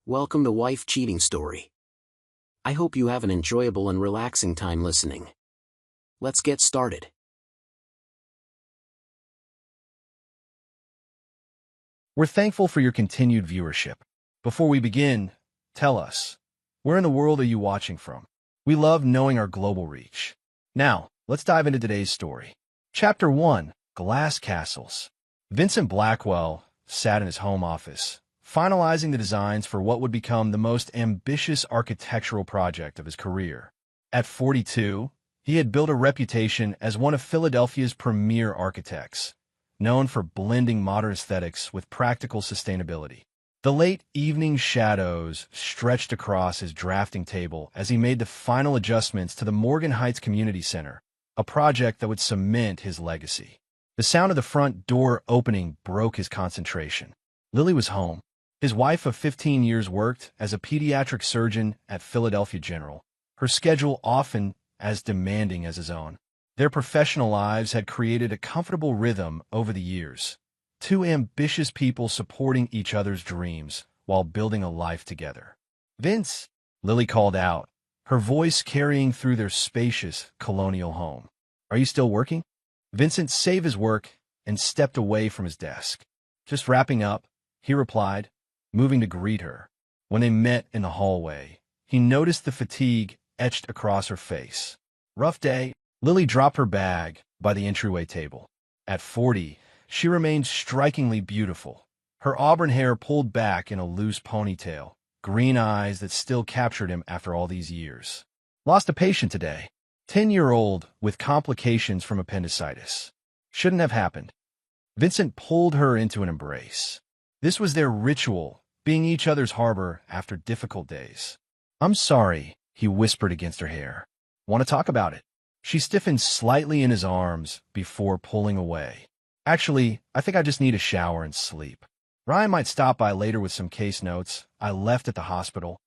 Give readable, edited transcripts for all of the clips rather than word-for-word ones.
Welcome to Wife Cheating Story. I hope you have an enjoyable and relaxing time listening. Let's get started. We're thankful for your continued viewership. Before we begin, tell us, where in the world are you watching from? We love knowing our global reach. Now, let's dive into today's story. Chapter 1, Glass Castles. Vincent Blackwell sat in his home office, finalizing the designs for what would become the most ambitious architectural project of his career. At 42, he had built a reputation as one of Philadelphia's premier architects, known for blending modern aesthetics with practical sustainability. The late evening shadows stretched across his drafting table as he made the final adjustments to the Morgan Heights Community Center, a project that would cement his legacy. The sound of the front door opening broke his concentration. Lily was home. His wife of 15 years worked as a pediatric surgeon at Philadelphia General, her schedule often as demanding as his own. Their professional lives had created a comfortable rhythm over the years, two ambitious people supporting each other's dreams while building a life together. "Vince," Lily called out, her voice carrying through their spacious colonial home. "Are you still working?" Vincent saved his work and stepped away from his desk. "Just wrapping up," he replied, moving to greet her. When they met in the hallway, he noticed the fatigue etched across her face. "Rough day." Lily dropped her bag by the entryway table. At 40, she remained strikingly beautiful, her auburn hair pulled back in a loose ponytail, green eyes that still captured him after all these years. "Lost a patient today. 10-year-old with complications from appendicitis. Shouldn't have happened." Vincent pulled her into an embrace. This was their ritual, being each other's harbor after difficult days. "I'm sorry," he whispered against her hair. "Want to talk about it?" She stiffened slightly in his arms before pulling away. "Actually, I think I just need a shower and sleep. Ryan might stop by later with some case notes I left at the hospital."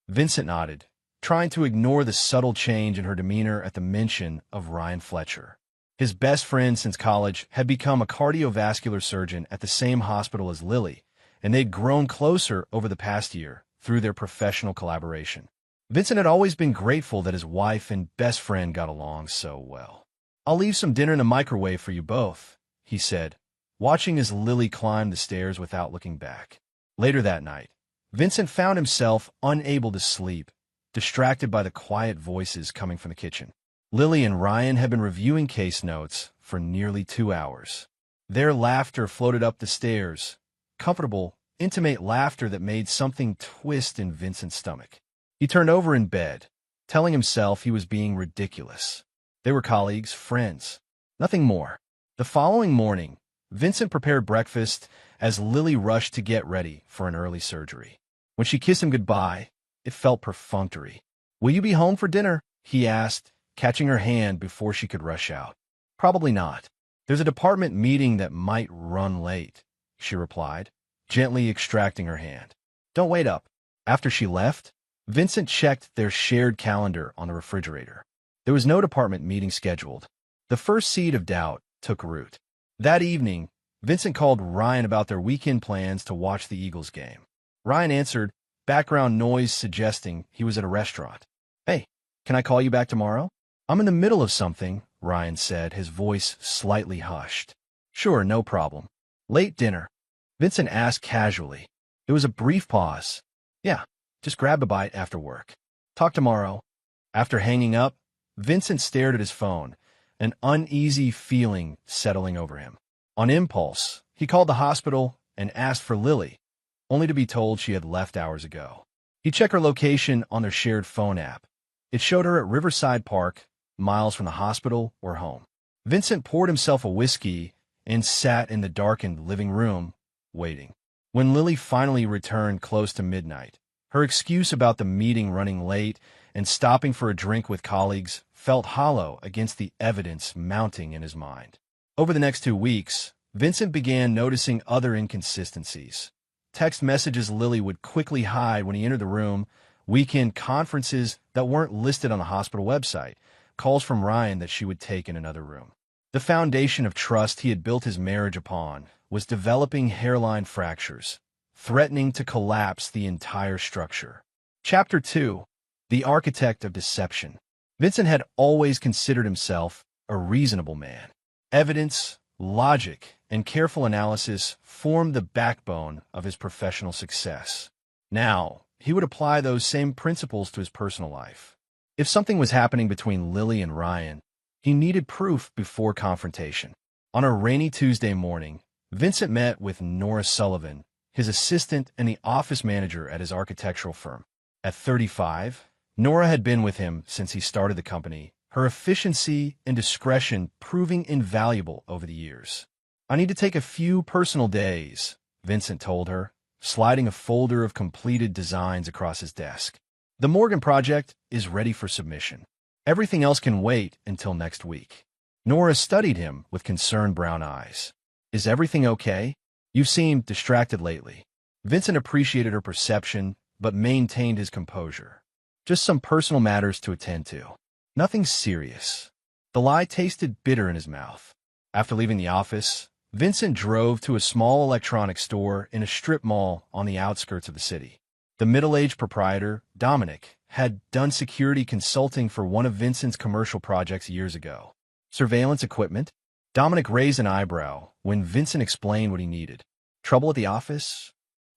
Vincent nodded, trying to ignore the subtle change in her demeanor at the mention of Ryan Fletcher. His best friend since college had become a cardiovascular surgeon at the same hospital as Lily, and they'd grown closer over the past year through their professional collaboration. Vincent had always been grateful that his wife and best friend got along so well. "I'll leave some dinner in the microwave for you both," he said, watching as Lily climbed the stairs without looking back. Later that night, Vincent found himself unable to sleep, distracted by the quiet voices coming from the kitchen. Lily and Ryan had been reviewing case notes for nearly 2 hours. Their laughter floated up the stairs, comfortable, intimate laughter that made something twist in Vincent's stomach. He turned over in bed, telling himself he was being ridiculous. They were colleagues, friends, nothing more. The following morning, Vincent prepared breakfast as Lily rushed to get ready for an early surgery. When she kissed him goodbye, it felt perfunctory. "Will you be home for dinner?" he asked, catching her hand before she could rush out. "Probably not. There's a department meeting that might run late," she replied, gently extracting her hand. "Don't wait up." After she left, Vincent checked their shared calendar on the refrigerator. There was no department meeting scheduled. The first seed of doubt took root. That evening, Vincent called Ryan about their weekend plans to watch the Eagles game. Ryan answered, background noise suggesting he was at a restaurant. "Hey, can I call you back tomorrow?" "I'm in the middle of something," Ryan said, his voice slightly hushed. "Sure, no problem." "Late dinner?" Vincent asked casually. There was a brief pause. "Yeah, just grab a bite after work. Talk tomorrow." After hanging up, Vincent stared at his phone, an uneasy feeling settling over him. On impulse, he called the hospital and asked for Lily, only to be told she had left hours ago. He checked her location on their shared phone app. It showed her at Riverside Park, miles from the hospital or home. Vincent poured himself a whiskey and sat in the darkened living room, waiting. When Lily finally returned close to midnight, her excuse about the meeting running late and stopping for a drink with colleagues felt hollow against the evidence mounting in his mind. Over the next 2 weeks, Vincent began noticing other inconsistencies. Text messages Lily would quickly hide when he entered the room, weekend conferences that weren't listed on the hospital website, calls from Ryan that she would take in another room. The foundation of trust he had built his marriage upon was developing hairline fractures, threatening to collapse the entire structure. Chapter 2. The Architect of Deception. Vincent had always considered himself a reasonable man. Evidence, logic, and careful analysis formed the backbone of his professional success. Now, he would apply those same principles to his personal life. If something was happening between Lily and Ryan, he needed proof before confrontation. On a rainy Tuesday morning, Vincent met with Nora Sullivan, his assistant and the office manager at his architectural firm. At 35, Nora had been with him since he started the company, her efficiency and discretion proving invaluable over the years. "I need to take a few personal days," Vincent told her, sliding a folder of completed designs across his desk. "The Morgan project is ready for submission. Everything else can wait until next week." Nora studied him with concerned brown eyes. "Is everything okay? You seem distracted lately." Vincent appreciated her perception, but maintained his composure. "Just some personal matters to attend to. Nothing serious." The lie tasted bitter in his mouth. After leaving the office, Vincent drove to a small electronics store in a strip mall on the outskirts of the city. The middle-aged proprietor, Dominic, had done security consulting for one of Vincent's commercial projects years ago. "Surveillance equipment?" Dominic raised an eyebrow when Vincent explained what he needed. "Trouble at the office?"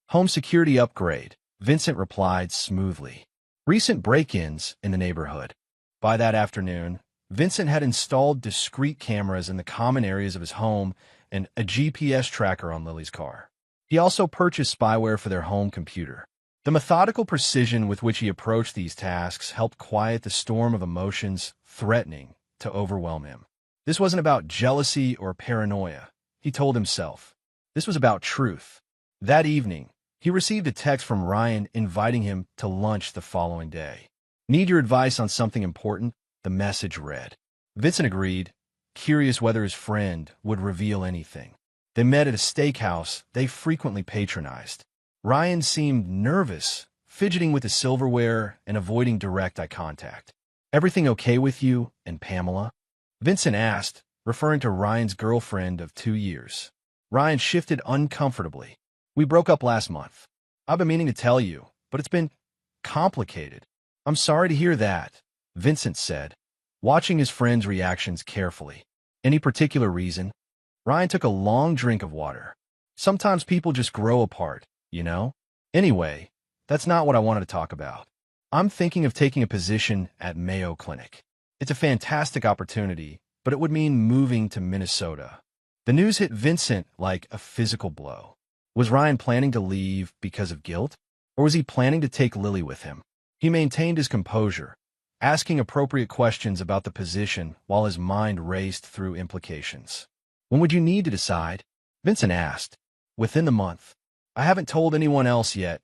"Home security upgrade," Vincent replied smoothly. "Recent break-ins in the neighborhood." By that afternoon, Vincent had installed discrete cameras in the common areas of his home and a GPS tracker on Lily's car. He also purchased spyware for their home computer. The methodical precision with which he approached these tasks helped quiet the storm of emotions threatening to overwhelm him. This wasn't about jealousy or paranoia, he told himself. This was about truth. That evening, he received a text from Ryan inviting him to lunch the following day. "Need your advice on something important?" the message read. Vincent agreed, curious whether his friend would reveal anything. They met at a steakhouse they frequently patronized. Ryan seemed nervous, fidgeting with the silverware and avoiding direct eye contact. "Everything okay with you and Pamela?" Vincent asked, referring to Ryan's girlfriend of 2 years. Ryan shifted uncomfortably. "We broke up last month. I've been meaning to tell you, but it's been complicated." "I'm sorry to hear that," Vincent said, watching his friend's reactions carefully. "Any particular reason?" Ryan took a long drink of water. "Sometimes people just grow apart, you know? Anyway, that's not what I wanted to talk about. I'm thinking of taking a position at Mayo Clinic. It's a fantastic opportunity, but it would mean moving to Minnesota." The news hit Vincent like a physical blow. Was Ryan planning to leave because of guilt, or was he planning to take Lily with him? He maintained his composure, asking appropriate questions about the position while his mind raced through implications. "When would you need to decide?" Vincent asked. "Within the month. I haven't told anyone else yet.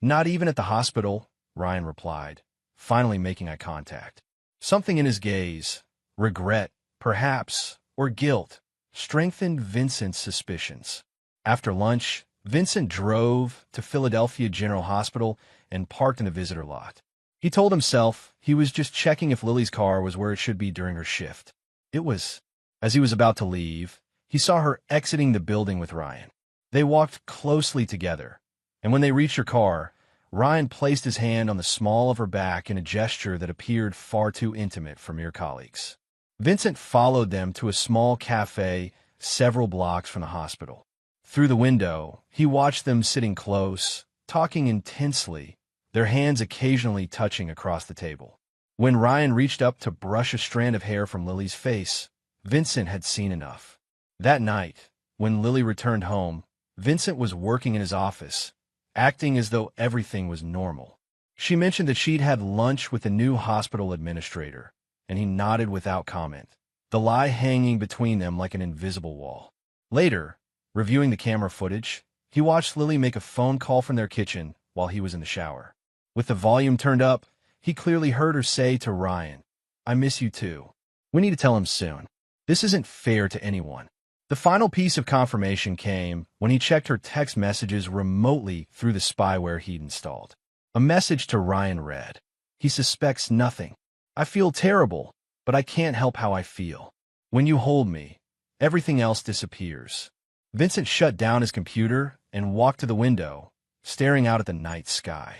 Not even at the hospital," Ryan replied, finally making eye contact. Something in his gaze, regret, perhaps, or guilt, strengthened Vincent's suspicions. After lunch, Vincent drove to Philadelphia General Hospital and parked in a visitor lot. He told himself he was just checking if Lily's car was where it should be during her shift. It was. As he was about to leave, he saw her exiting the building with Ryan. They walked closely together, and when they reached her car, Ryan placed his hand on the small of her back in a gesture that appeared far too intimate for mere colleagues. Vincent followed them to a small cafe several blocks from the hospital. Through the window, he watched them sitting close, talking intensely, their hands occasionally touching across the table. When Ryan reached up to brush a strand of hair from Lily's face, Vincent had seen enough. That night, when Lily returned home, Vincent was working in his office, acting as though everything was normal. She mentioned that she'd had lunch with the new hospital administrator, and he nodded without comment, the lie hanging between them like an invisible wall. Later, reviewing the camera footage, he watched Lily make a phone call from their kitchen while he was in the shower. With the volume turned up, he clearly heard her say to Ryan, "I miss you too. We need to tell him soon. This isn't fair to anyone." The final piece of confirmation came when he checked her text messages remotely through the spyware he'd installed. A message to Ryan read, "He suspects nothing. I feel terrible, but I can't help how I feel. When you hold me, everything else disappears." Vincent shut down his computer and walked to the window, staring out at the night sky.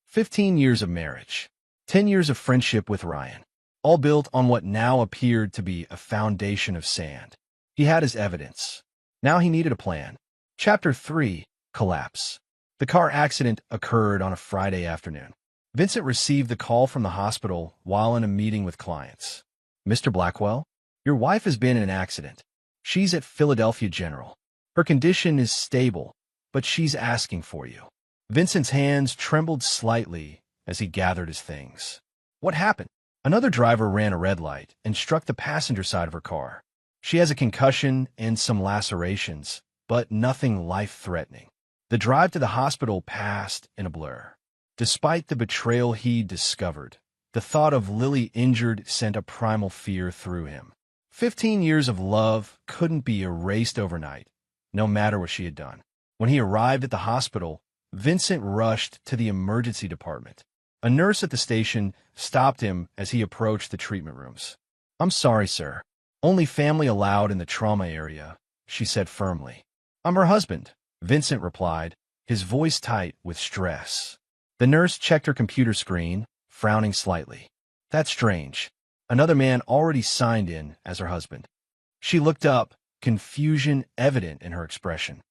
15 years of marriage. 10 years of friendship with Ryan. All built on what now appeared to be a foundation of sand. He had his evidence. Now he needed a plan. Chapter 3. Collapse. The car accident occurred on a Friday afternoon. Vincent received the call from the hospital while in a meeting with clients. "Mr. Blackwell, your wife has been in an accident. She's at Philadelphia General. Her condition is stable, but she's asking for you." Vincent's hands trembled slightly as he gathered his things. What happened? Another driver ran a red light and struck the passenger side of her car. She has a concussion and some lacerations, but nothing life-threatening. The drive to the hospital passed in a blur. Despite the betrayal he discovered, the thought of Lily injured sent a primal fear through him. 15 years of love couldn't be erased overnight, no matter what she had done. When he arrived at the hospital, Vincent rushed to the emergency department. A nurse at the station stopped him as he approached the treatment rooms. "I'm sorry, sir. Only family allowed in the trauma area," she said firmly. "I'm her husband," Vincent replied, his voice tight with stress. The nurse checked her computer screen, frowning slightly. "That's strange. Another man already signed in as her husband." She looked up, confusion evident in her expression.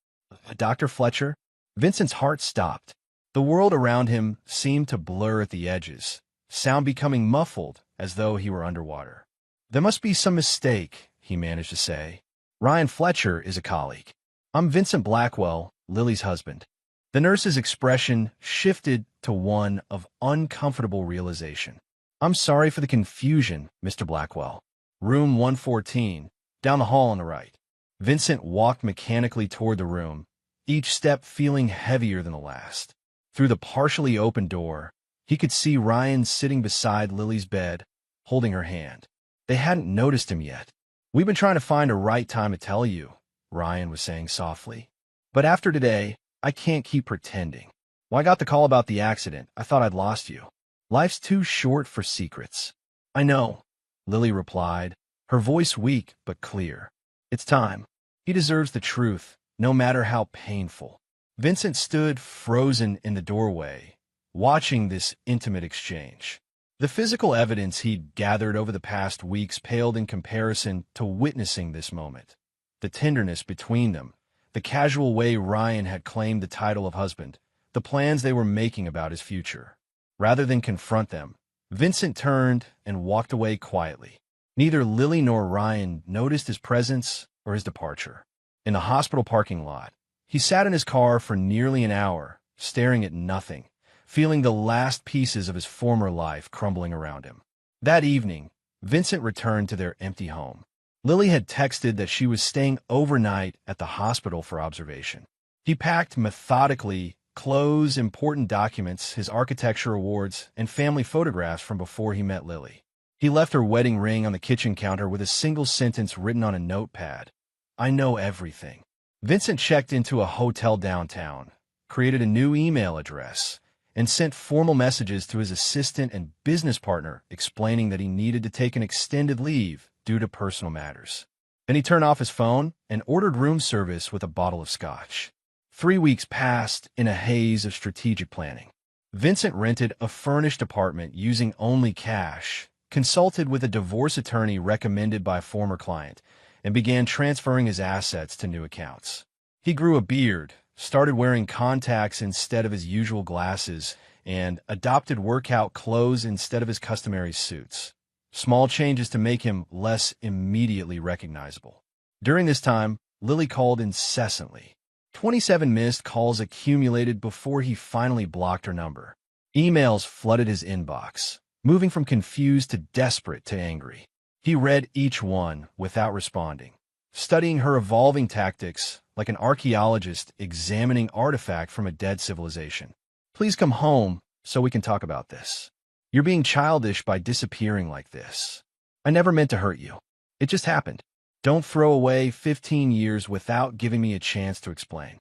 "Dr. Fletcher?" Vincent's heart stopped. The world around him seemed to blur at the edges, sound becoming muffled as though he were underwater. "There must be some mistake," he managed to say. "Ryan Fletcher is a colleague. I'm Vincent Blackwell, Lily's husband." The nurse's expression shifted to one of uncomfortable realization. "I'm sorry for the confusion, Mr. Blackwell. Room 114, down the hall on the right." Vincent walked mechanically toward the room, each step feeling heavier than the last. Through the partially open door, he could see Ryan sitting beside Lily's bed, holding her hand. They hadn't noticed him yet. "We've been trying to find a right time to tell you," Ryan was saying softly. "But after today, I can't keep pretending. When I got the call about the accident, I thought I'd lost you. Life's too short for secrets." "I know," Lily replied, her voice weak but clear. "It's time. He deserves the truth, no matter how painful." Vincent stood frozen in the doorway, watching this intimate exchange. The physical evidence he'd gathered over the past weeks paled in comparison to witnessing this moment. The tenderness between them, the casual way Ryan had claimed the title of husband, the plans they were making about his future. Rather than confront them, Vincent turned and walked away quietly. Neither Lily nor Ryan noticed his presence or his departure. In the hospital parking lot, he sat in his car for nearly an hour, staring at nothing, feeling the last pieces of his former life crumbling around him. That evening, Vincent returned to their empty home. Lily had texted that she was staying overnight at the hospital for observation. He packed methodically clothes, important documents, his architecture awards, and family photographs from before he met Lily. He left her wedding ring on the kitchen counter with a single sentence written on a notepad. "I know everything." Vincent checked into a hotel downtown, created a new email address, and sent formal messages to his assistant and business partner explaining that he needed to take an extended leave due to personal matters. Then he turned off his phone and ordered room service with a bottle of scotch. 3 weeks passed in a haze of strategic planning. Vincent rented a furnished apartment using only cash, consulted with a divorce attorney recommended by a former client, and began transferring his assets to new accounts. He grew a beard, started wearing contacts instead of his usual glasses, and adopted workout clothes instead of his customary suits. Small changes to make him less immediately recognizable. During this time, Lily called incessantly. 27 missed calls accumulated before he finally blocked her number. Emails flooded his inbox, moving from confused to desperate to angry. He read each one without responding, studying her evolving tactics like an archaeologist examining artifact from a dead civilization. "Please come home so we can talk about this. You're being childish by disappearing like this. I never meant to hurt you. It just happened. Don't throw away 15 years without giving me a chance to explain.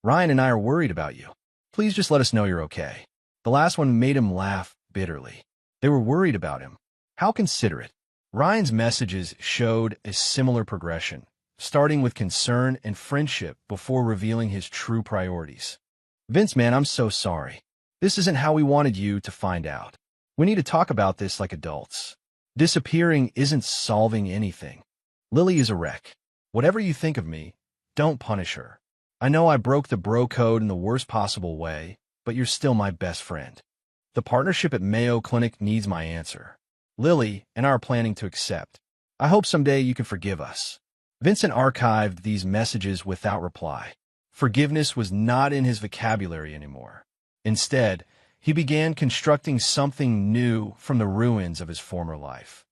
Ryan and I are worried about you. Please just let us know you're okay." The last one made him laugh bitterly. They were worried about him. How considerate. Ryan's messages showed a similar progression, starting with concern and friendship before revealing his true priorities. Vince, man, I'm so sorry. This isn't how we wanted you to find out. We need to talk about this like adults. Disappearing isn't solving anything. Lily is a wreck. Whatever you think of me, don't punish her. I know I broke the bro code in the worst possible way, but you're still my best friend. The partnership at Mayo Clinic needs my answer. Lily and I are planning to accept. I hope someday you can forgive us. Vincent archived these messages without reply. Forgiveness was not in his vocabulary anymore. Instead, he began constructing something new from the ruins of his former life.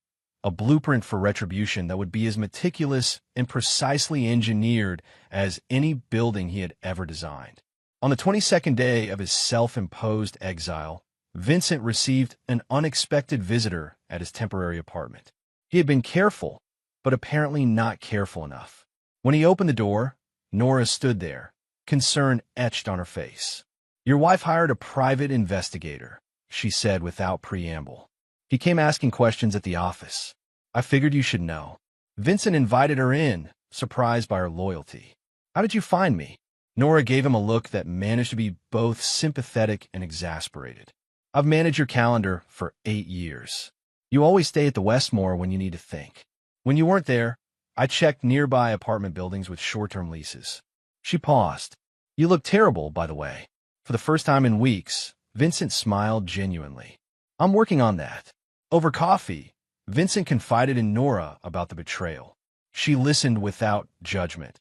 A blueprint for retribution that would be as meticulous and precisely engineered as any building he had ever designed. On the 22nd day of his self-imposed exile, Vincent received an unexpected visitor at his temporary apartment. He had been careful, but apparently not careful enough. When he opened the door, Nora stood there, concern etched on her face. "Your wife hired a private investigator," she said without preamble. "He came asking questions at the office. I figured you should know." Vincent invited her in, surprised by her loyalty. "How did you find me?" Nora gave him a look that managed to be both sympathetic and exasperated. "I've managed your calendar for 8 years. You always stay at the Westmore when you need to think. When you weren't there, I checked nearby apartment buildings with short-term leases." She paused. "You look terrible, by the way." For the first time in weeks, Vincent smiled genuinely. "I'm working on that." Over coffee, Vincent confided in Nora about the betrayal. She listened without judgment,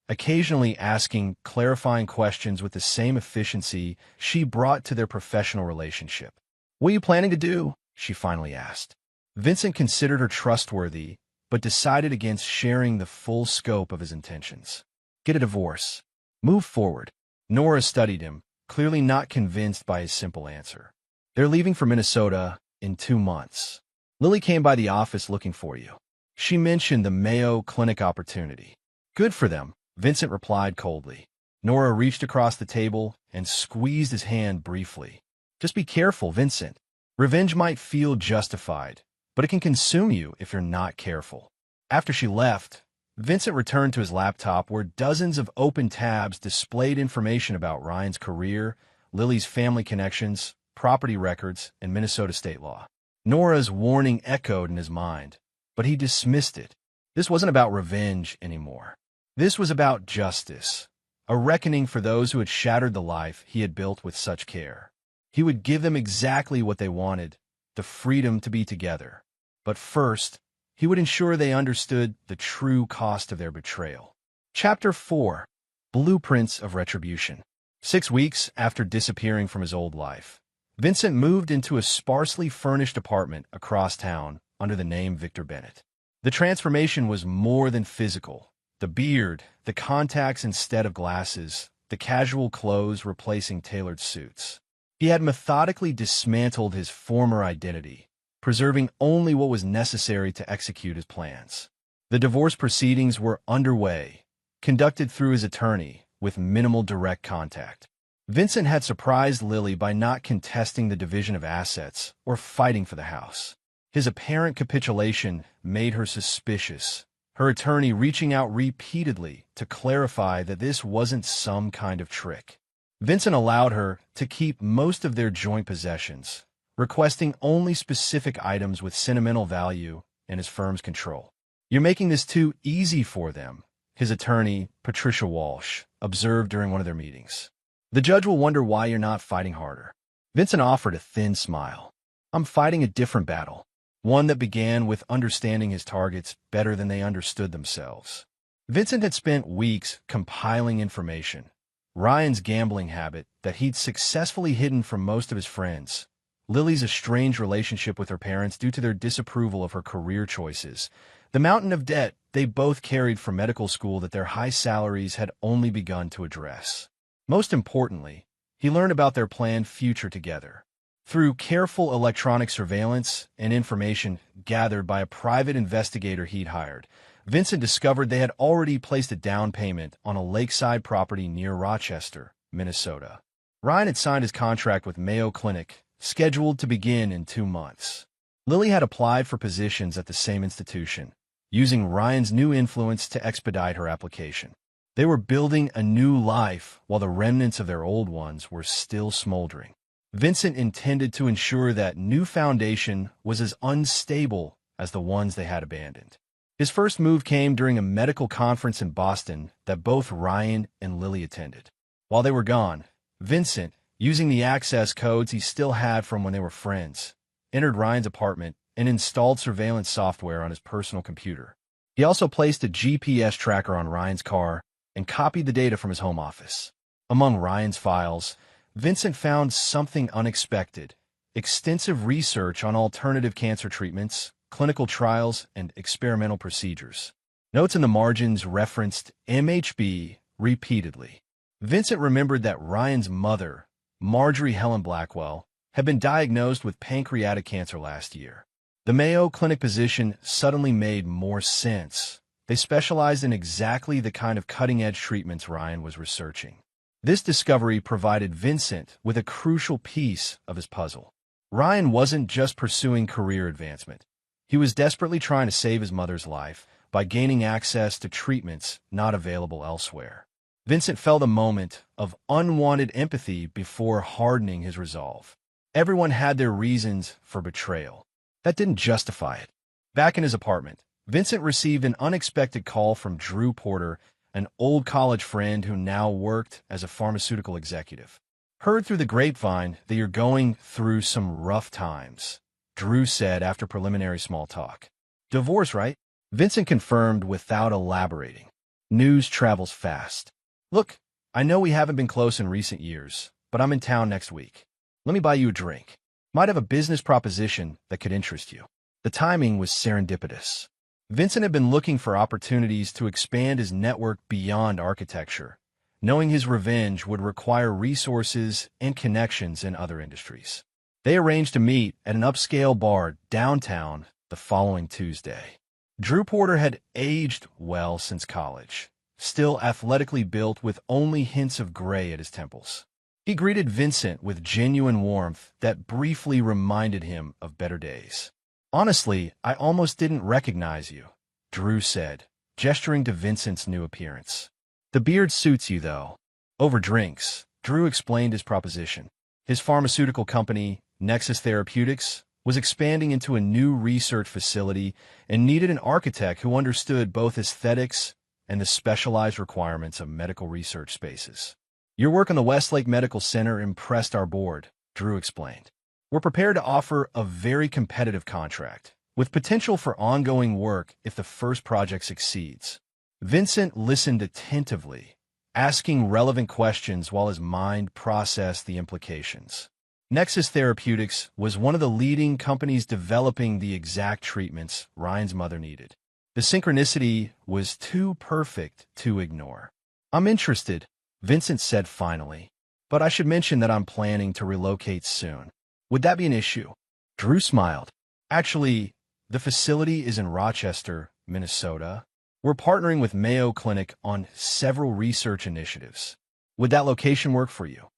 occasionally asking clarifying questions with the same efficiency she brought to their professional relationship. "What are you planning to do?" she finally asked. Vincent considered her trustworthy, but decided against sharing the full scope of his intentions. "Get a divorce. Move forward." Nora studied him, clearly not convinced by his simple answer. "They're leaving for Minnesota in 2 months. Lily came by the office looking for you. She mentioned the Mayo Clinic opportunity." "Good for them," Vincent replied coldly. Nora reached across the table and squeezed his hand briefly. "Just be careful, Vincent. Revenge might feel justified, but it can consume you if you're not careful." After she left, Vincent returned to his laptop where dozens of open tabs displayed information about Ryan's career, Lily's family connections, property records, and Minnesota state law. Nora's warning echoed in his mind, but he dismissed it. This wasn't about revenge anymore. This was about justice, a reckoning for those who had shattered the life he had built with such care. He would give them exactly what they wanted, the freedom to be together. But first, he would ensure they understood the true cost of their betrayal. Chapter 4. Blueprints of Retribution. 6 weeks after disappearing from his old life, Vincent moved into a sparsely furnished apartment across town under the name Victor Bennett. The transformation was more than physical. The beard, the contacts instead of glasses, the casual clothes replacing tailored suits. He had methodically dismantled his former identity, preserving only what was necessary to execute his plans. The divorce proceedings were underway, conducted through his attorney, with minimal direct contact. Vincent had surprised Lily by not contesting the division of assets or fighting for the house. His apparent capitulation made her suspicious, her attorney reaching out repeatedly to clarify that this wasn't some kind of trick. Vincent allowed her to keep most of their joint possessions, requesting only specific items with sentimental value in his firm's control. "You're making this too easy for them," his attorney, Patricia Walsh, observed during one of their meetings. "The judge will wonder why you're not fighting harder." Vincent offered a thin smile. "I'm fighting a different battle, one that began with understanding his targets better than they understood themselves." Vincent had spent weeks compiling information. Ryan's gambling habit that he'd successfully hidden from most of his friends, Lily's estranged relationship with her parents due to their disapproval of her career choices, the mountain of debt they both carried from medical school that their high salaries had only begun to address. Most importantly, he learned about their planned future together. Through careful electronic surveillance and information gathered by a private investigator he'd hired, Vincent discovered they had already placed a down payment on a lakeside property near Rochester, Minnesota. Ryan had signed his contract with Mayo Clinic, scheduled to begin in 2 months. Lily had applied for positions at the same institution, using Ryan's new influence to expedite her application. They were building a new life while the remnants of their old ones were still smoldering. Vincent intended to ensure that new foundation was as unstable as the ones they had abandoned. His first move came during a medical conference in Boston that both Ryan and Lily attended. While they were gone, Vincent, using the access codes he still had from when they were friends, entered Ryan's apartment and installed surveillance software on his personal computer. He also placed a GPS tracker on Ryan's car and copied the data from his home office. Among Ryan's files, Vincent found something unexpected: extensive research on alternative cancer treatments, clinical trials, and experimental procedures. Notes in the margins referenced MHB repeatedly. Vincent remembered that Ryan's mother, Marjorie Helen Blackwell, had been diagnosed with pancreatic cancer last year. The Mayo Clinic position suddenly made more sense. They specialized in exactly the kind of cutting-edge treatments Ryan was researching. This discovery provided Vincent with a crucial piece of his puzzle. Ryan wasn't just pursuing career advancement. He was desperately trying to save his mother's life by gaining access to treatments not available elsewhere. Vincent felt a moment of unwanted empathy before hardening his resolve. Everyone had their reasons for betrayal. That didn't justify it. Back in his apartment, Vincent received an unexpected call from Drew Porter, an old college friend who now worked as a pharmaceutical executive. "Heard through the grapevine that you're going through some rough times," Drew said after preliminary small talk. "Divorce, right?" Vincent confirmed without elaborating. News travels fast. "Look, I know we haven't been close in recent years, but I'm in town next week. Let me buy you a drink. Might have a business proposition that could interest you." The timing was serendipitous. Vincent had been looking for opportunities to expand his network beyond architecture, knowing his revenge would require resources and connections in other industries. They arranged to meet at an upscale bar downtown the following Tuesday. Drew Porter had aged well since college, still athletically built with only hints of gray at his temples. He greeted Vincent with genuine warmth that briefly reminded him of better days. "Honestly, I almost didn't recognize you," Drew said, gesturing to Vincent's new appearance. "The beard suits you, though." Over drinks, Drew explained his proposition. His pharmaceutical company, Nexus Therapeutics, was expanding into a new research facility and needed an architect who understood both aesthetics and the specialized requirements of medical research spaces. "Your work on the Westlake Medical Center impressed our board," Drew explained. "We're prepared to offer a very competitive contract, with potential for ongoing work if the first project succeeds." Vincent listened attentively, asking relevant questions while his mind processed the implications. Nexus Therapeutics was one of the leading companies developing the exact treatments Ryan's mother needed. The synchronicity was too perfect to ignore. "I'm interested," Vincent said finally, "but I should mention that I'm planning to relocate soon. Would that be an issue?" Drew smiled. "Actually, the facility is in Rochester, Minnesota. We're partnering with Mayo Clinic on several research initiatives. Would that location work for you?"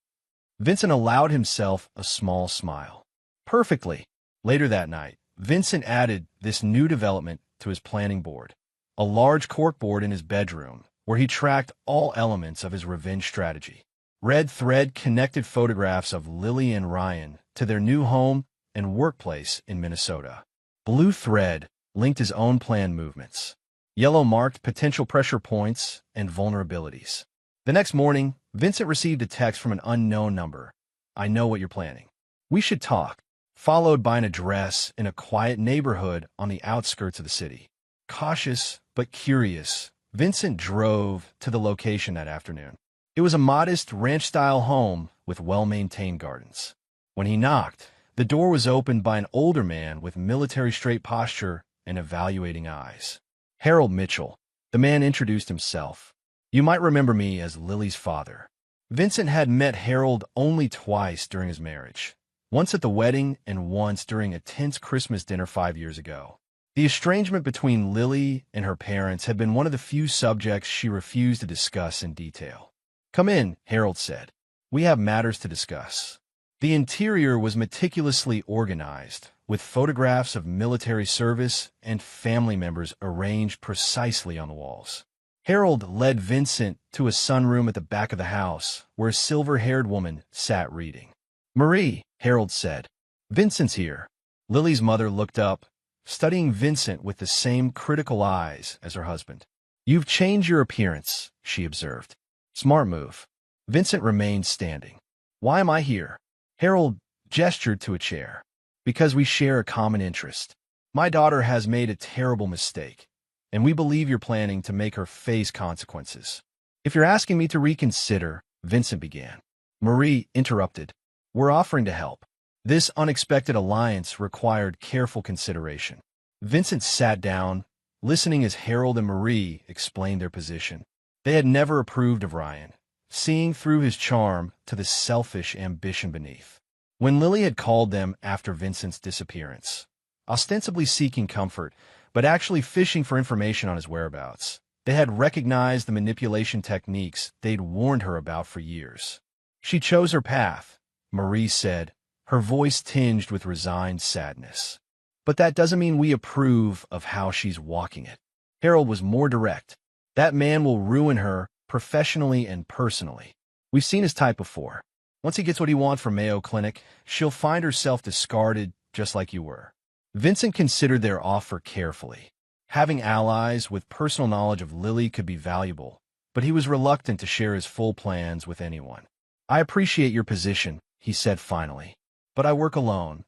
Vincent allowed himself a small smile. "Perfectly." Later that night, Vincent added this new development to his planning board, a large corkboard in his bedroom where he tracked all elements of his revenge strategy. Red thread connected photographs of Lily and Ryan to their new home and workplace in Minnesota. Blue thread linked his own planned movements. Yellow marked potential pressure points and vulnerabilities. The next morning, Vincent received a text from an unknown number. "I know what you're planning. We should talk," followed by an address in a quiet neighborhood on the outskirts of the city. Cautious but curious, Vincent drove to the location that afternoon. It was a modest ranch-style home with well-maintained gardens. When he knocked, the door was opened by an older man with military-straight posture and evaluating eyes. "Harold Mitchell," the man introduced himself. "You might remember me as Lily's father." Vincent had met Harold only twice during his marriage, once at the wedding and once during a tense Christmas dinner 5 years ago. The estrangement between Lily and her parents had been one of the few subjects she refused to discuss in detail. "Come in," Harold said. "We have matters to discuss." The interior was meticulously organized, with photographs of military service and family members arranged precisely on the walls. Harold led Vincent to a sunroom at the back of the house, where a silver-haired woman sat reading. "Marie," Harold said. "Vincent's here." Lily's mother looked up, studying Vincent with the same critical eyes as her husband. "You've changed your appearance," she observed. "Smart move." Vincent remained standing. "Why am I here?" Harold gestured to a chair. "Because we share a common interest. My daughter has made a terrible mistake, and we believe you're planning to make her face consequences." "If you're asking me to reconsider," Vincent began. Marie interrupted. "We're offering to help." This unexpected alliance required careful consideration. Vincent sat down, listening as Harold and Marie explained their position. They had never approved of Ryan, seeing through his charm to the selfish ambition beneath. When Lily had called them after Vincent's disappearance, ostensibly seeking comfort, but actually fishing for information on his whereabouts, they had recognized the manipulation techniques they'd warned her about for years. "She chose her path," Marie said, her voice tinged with resigned sadness. "But that doesn't mean we approve of how she's walking it." Harold was more direct. "That man will ruin her professionally and personally. We've seen his type before. Once he gets what he wants from Mayo Clinic, she'll find herself discarded just like you were." Vincent considered their offer carefully. Having allies with personal knowledge of Lily could be valuable, but he was reluctant to share his full plans with anyone. "I appreciate your position," he said finally, "but I work alone."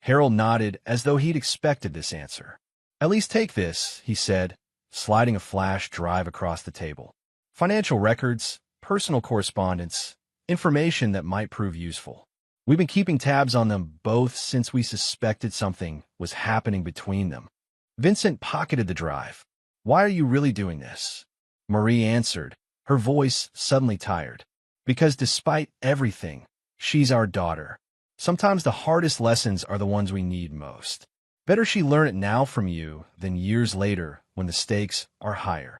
Harold nodded as though he'd expected this answer. "At least take this," he said, sliding a flash drive across the table. "Financial records, personal correspondence, information that might prove useful. We've been keeping tabs on them both since we suspected something was happening between them." Vincent pocketed the drive. "Why are you really doing this?" Marie answered, her voice suddenly tired. "Because despite everything, she's our daughter. Sometimes the hardest lessons are the ones we need most. Better she learn it now from you than years later when the stakes are higher."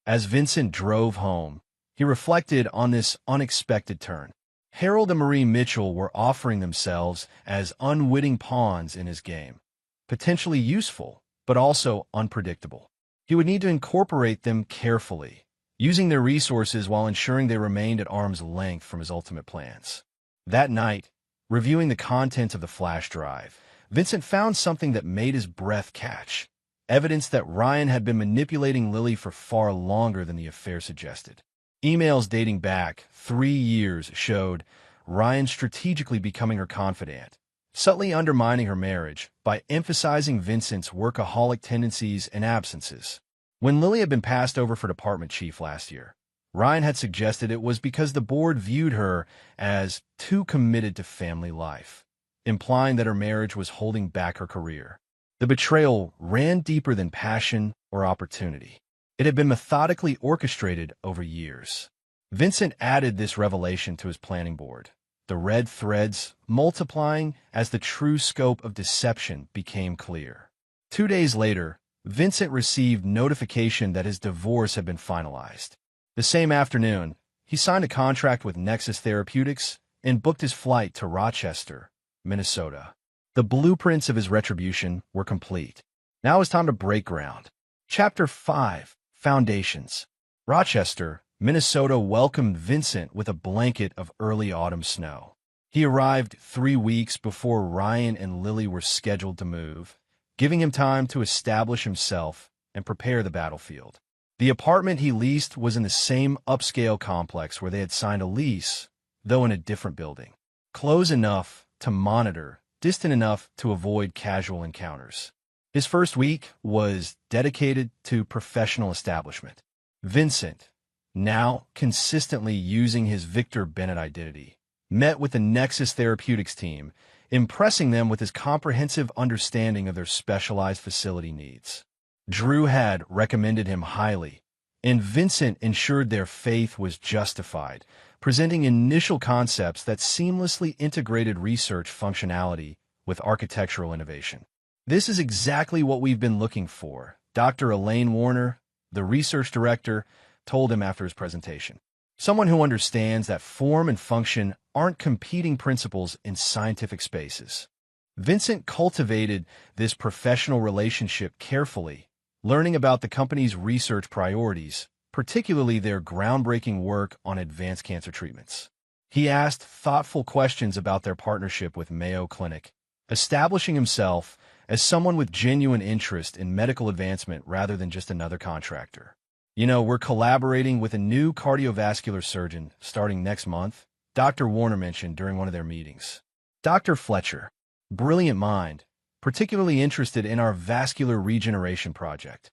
As Vincent drove home, he reflected on this unexpected turn. Harold and Marie Mitchell were offering themselves as unwitting pawns in his game, potentially useful, but also unpredictable. He would need to incorporate them carefully, using their resources while ensuring they remained at arm's length from his ultimate plans. That night, reviewing the contents of the flash drive, Vincent found something that made his breath catch. Evidence that Ryan had been manipulating Lily for far longer than the affair suggested. Emails dating back 3 years showed Ryan strategically becoming her confidant, subtly undermining her marriage by emphasizing Vincent's workaholic tendencies and absences. When Lily had been passed over for department chief last year, Ryan had suggested it was because the board viewed her as too committed to family life, implying that her marriage was holding back her career. The betrayal ran deeper than passion or opportunity. It had been methodically orchestrated over years. Vincent added this revelation to his planning board, the red threads multiplying as the true scope of deception became clear. 2 days later, Vincent received notification that his divorce had been finalized. The same afternoon, he signed a contract with Nexus Therapeutics and booked his flight to Rochester, Minnesota. The blueprints of his retribution were complete. Now it was time to break ground. Chapter 5. Foundations. Rochester, Minnesota welcomed Vincent with a blanket of early autumn snow. He arrived 3 weeks before Ryan and Lily were scheduled to move, giving him time to establish himself and prepare the battlefield. The apartment he leased was in the same upscale complex where they had signed a lease, though in a different building. Close enough to monitor, distant enough to avoid casual encounters. His first week was dedicated to professional establishment. Vincent, now consistently using his Victor Bennett identity, met with the Nexus Therapeutics team, impressing them with his comprehensive understanding of their specialized facility needs. Drew had recommended him highly, and Vincent ensured their faith was justified, presenting initial concepts that seamlessly integrated research functionality with architectural innovation. "This is exactly what we've been looking for," Dr. Elaine Warner, the research director, told him after his presentation. "Someone who understands that form and function aren't competing principles in scientific spaces." Vincent cultivated this professional relationship carefully, learning about the company's research priorities, particularly their groundbreaking work on advanced cancer treatments. He asked thoughtful questions about their partnership with Mayo Clinic, establishing himself as someone with genuine interest in medical advancement rather than just another contractor. We're collaborating with a new cardiovascular surgeon starting next month, Dr. Warner mentioned during one of their meetings. Dr. Fletcher, brilliant mind, particularly interested in our vascular regeneration project.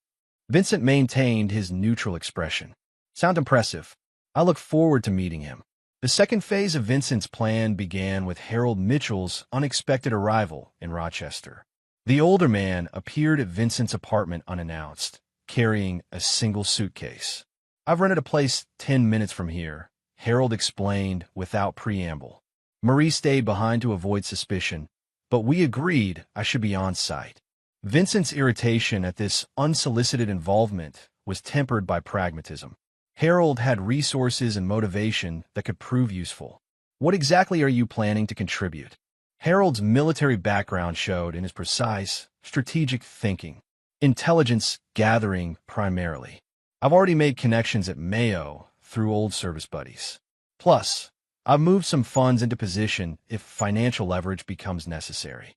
Vincent maintained his neutral expression. Sound impressive. I look forward to meeting him. The second phase of Vincent's plan began with Harold Mitchell's unexpected arrival in Rochester. The older man appeared at Vincent's apartment unannounced, carrying a single suitcase. "I've rented a place 10 minutes from here," Harold explained without preamble. Marie stayed behind to avoid suspicion, but we agreed I should be on site. Vincent's irritation at this unsolicited involvement was tempered by pragmatism. Harold had resources and motivation that could prove useful. "What exactly are you planning to contribute?" Harold's military background showed in his precise, strategic thinking. Intelligence gathering primarily. "I've already made connections at Mayo through old service buddies. Plus, I've moved some funds into position if financial leverage becomes necessary."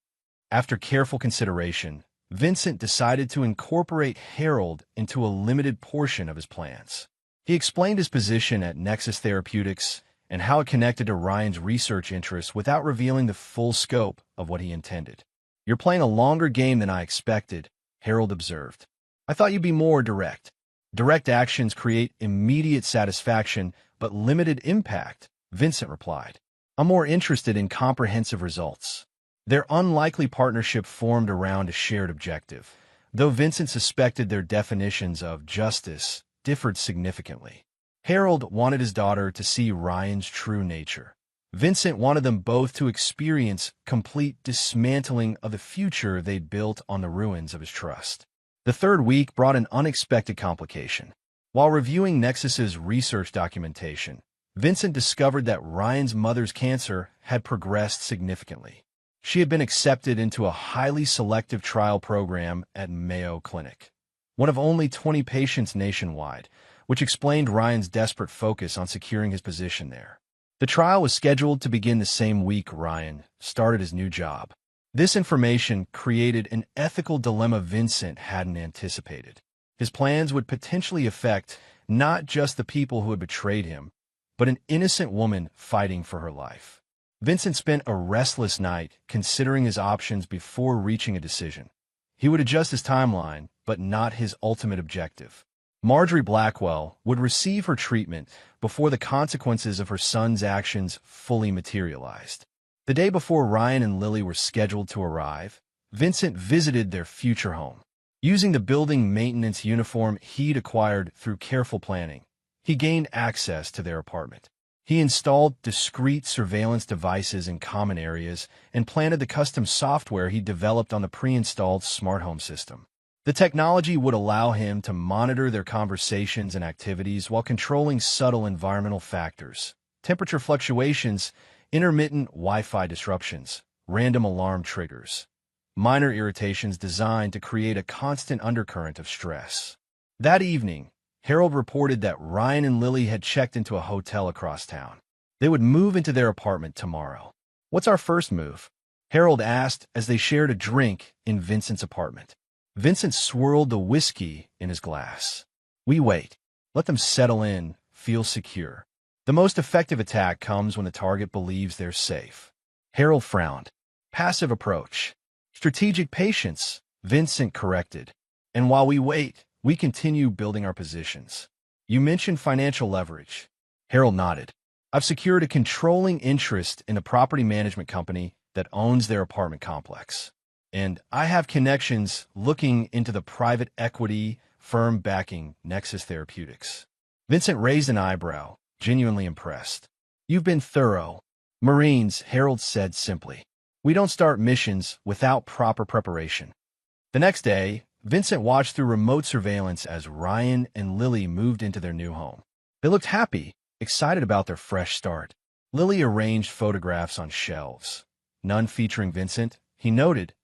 After careful consideration, Vincent decided to incorporate Harold into a limited portion of his plans. He explained his position at Nexus Therapeutics and how it connected to Ryan's research interests without revealing the full scope of what he intended. "You're playing a longer game than I expected," Harold observed. "I thought you'd be more direct." "Direct actions create immediate satisfaction but limited impact," Vincent replied. "I'm more interested in comprehensive results." Their unlikely partnership formed around a shared objective, though Vincent suspected their definitions of justice differed significantly. Harold wanted his daughter to see Ryan's true nature. Vincent wanted them both to experience complete dismantling of the future they'd built on the ruins of his trust. The third week brought an unexpected complication. While reviewing Nexus's research documentation, Vincent discovered that Ryan's mother's cancer had progressed significantly. She had been accepted into a highly selective trial program at Mayo Clinic, one of only 20 patients nationwide, which explained Ryan's desperate focus on securing his position there. The trial was scheduled to begin the same week Ryan started his new job. This information created an ethical dilemma Vincent hadn't anticipated. His plans would potentially affect not just the people who had betrayed him, but an innocent woman fighting for her life. Vincent spent a restless night considering his options before reaching a decision. He would adjust his timeline, but not his ultimate objective. Marjorie Blackwell would receive her treatment before the consequences of her son's actions fully materialized. The day before Ryan and Lily were scheduled to arrive, Vincent visited their future home. Using the building maintenance uniform he'd acquired through careful planning, he gained access to their apartment. He installed discrete surveillance devices in common areas and planted the custom software he developed on the pre-installed smart home system. The technology would allow him to monitor their conversations and activities while controlling subtle environmental factors, temperature fluctuations, intermittent Wi-Fi disruptions, random alarm triggers, minor irritations designed to create a constant undercurrent of stress. That evening, Harold reported that Ryan and Lily had checked into a hotel across town. They would move into their apartment tomorrow. "What's our first move?" Harold asked as they shared a drink in Vincent's apartment. Vincent swirled the whiskey in his glass. "We wait. Let them settle in, feel secure. The most effective attack comes when the target believes they're safe." Harold frowned. "Passive approach. Strategic patience," Vincent corrected. "And while we wait, we continue building our positions." "You mentioned financial leverage." Harold nodded. "I've secured a controlling interest in a property management company that owns their apartment complex. And I have connections looking into the private equity firm backing Nexus Therapeutics." Vincent raised an eyebrow, genuinely impressed. "You've been thorough." "Marines," Harold said simply. "We don't start missions without proper preparation." The next day, Vincent watched through remote surveillance as Ryan and Lily moved into their new home. They looked happy, excited about their fresh start. Lily arranged photographs on shelves, none featuring Vincent, he noted,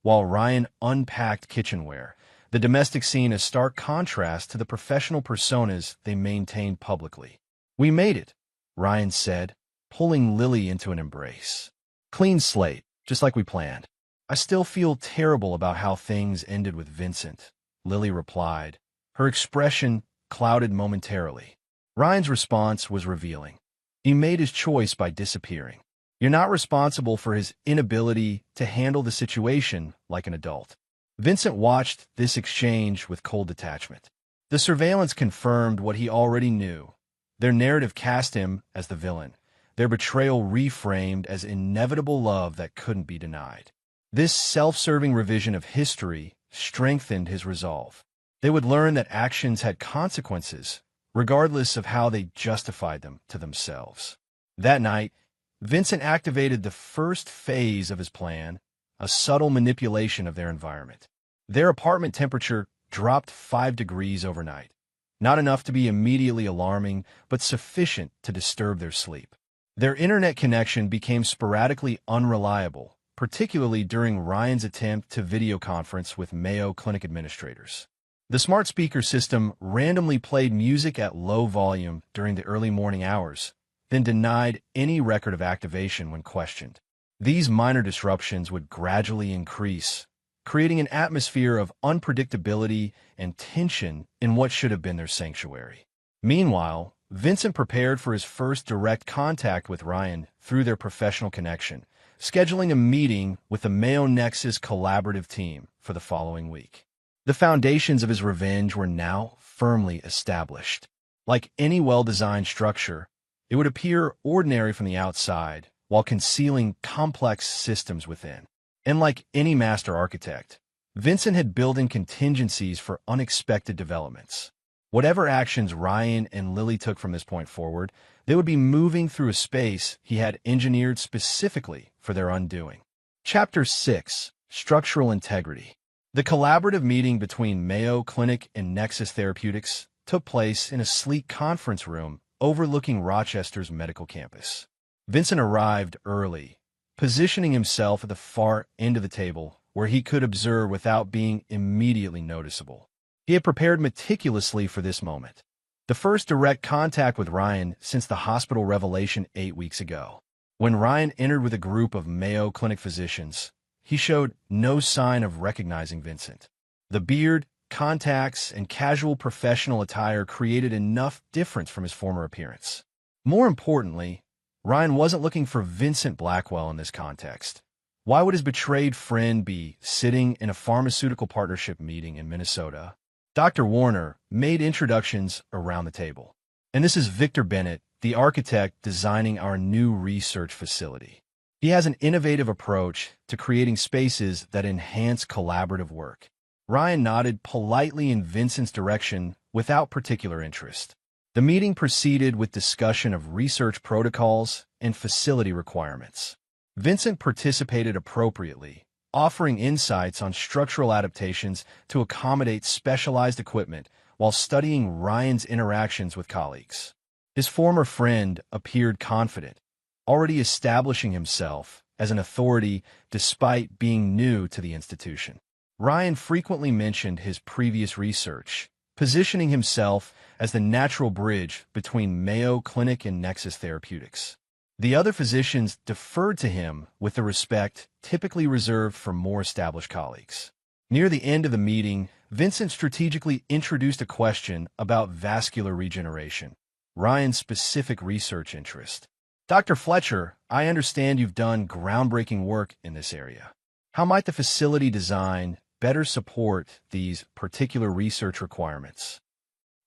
while Ryan unpacked kitchenware, the domestic scene a stark contrast to the professional personas they maintained publicly. "We made it," Ryan said, pulling Lily into an embrace. "Clean slate, just like we planned." "I still feel terrible about how things ended with Vincent," Lily replied, her expression clouded momentarily. Ryan's response was revealing. He made his choice by disappearing. "You're not responsible for his inability to handle the situation like an adult." Vincent watched this exchange with cold detachment. The surveillance confirmed what he already knew. Their narrative cast him as the villain, their betrayal reframed as inevitable love that couldn't be denied. This self-serving revision of history strengthened his resolve. They would learn that actions had consequences, regardless of how they justified them to themselves. That night, Vincent activated the first phase of his plan, a subtle manipulation of their environment. Their apartment temperature dropped 5 degrees overnight. Not enough to be immediately alarming, but sufficient to disturb their sleep. Their internet connection became sporadically unreliable, particularly during Ryan's attempt to video conference with Mayo Clinic administrators. The smart speaker system randomly played music at low volume during the early morning hours, then denied any record of activation when questioned. These minor disruptions would gradually increase, creating an atmosphere of unpredictability and tension in what should have been their sanctuary. Meanwhile, Vincent prepared for his first direct contact with Ryan through their professional connection, scheduling a meeting with the Mayo Nexus collaborative team for the following week. The foundations of his revenge were now firmly established. Like any well-designed structure, it would appear ordinary from the outside while concealing complex systems within. And like any master architect, Vincent had built in contingencies for unexpected developments. Whatever actions Ryan and Lily took from this point forward, they would be moving through a space he had engineered specifically for their undoing. Chapter 6: Structural Integrity. The collaborative meeting between Mayo Clinic and Nexus Therapeutics took place in a sleek conference room overlooking Rochester's medical campus. Vincent arrived early, positioning himself at the far end of the table where he could observe without being immediately noticeable. He had prepared meticulously for this moment, the first direct contact with Ryan since the hospital revelation 8 weeks ago. When Ryan entered with a group of Mayo Clinic physicians, he showed no sign of recognizing Vincent. The beard, contacts, and casual professional attire created enough difference from his former appearance. More importantly, Ryan wasn't looking for Vincent Blackwell in this context. Why would his betrayed friend be sitting in a pharmaceutical partnership meeting in Minnesota? Dr. Warner made introductions around the table. And this is Victor Bennett, the architect designing our new research facility. He has an innovative approach to creating spaces that enhance collaborative work. Ryan nodded politely in Vincent's direction without particular interest. The meeting proceeded with discussion of research protocols and facility requirements. Vincent participated appropriately, offering insights on structural adaptations to accommodate specialized equipment while studying Ryan's interactions with colleagues. His former friend appeared confident, already establishing himself as an authority despite being new to the institution. Ryan frequently mentioned his previous research, positioning himself as the natural bridge between Mayo Clinic and Nexus Therapeutics. The other physicians deferred to him with the respect typically reserved for more established colleagues. Near the end of the meeting, Vincent strategically introduced a question about vascular regeneration, Ryan's specific research interest. "Dr. Fletcher, I understand you've done groundbreaking work in this area. How might the facility design better support these particular research requirements?"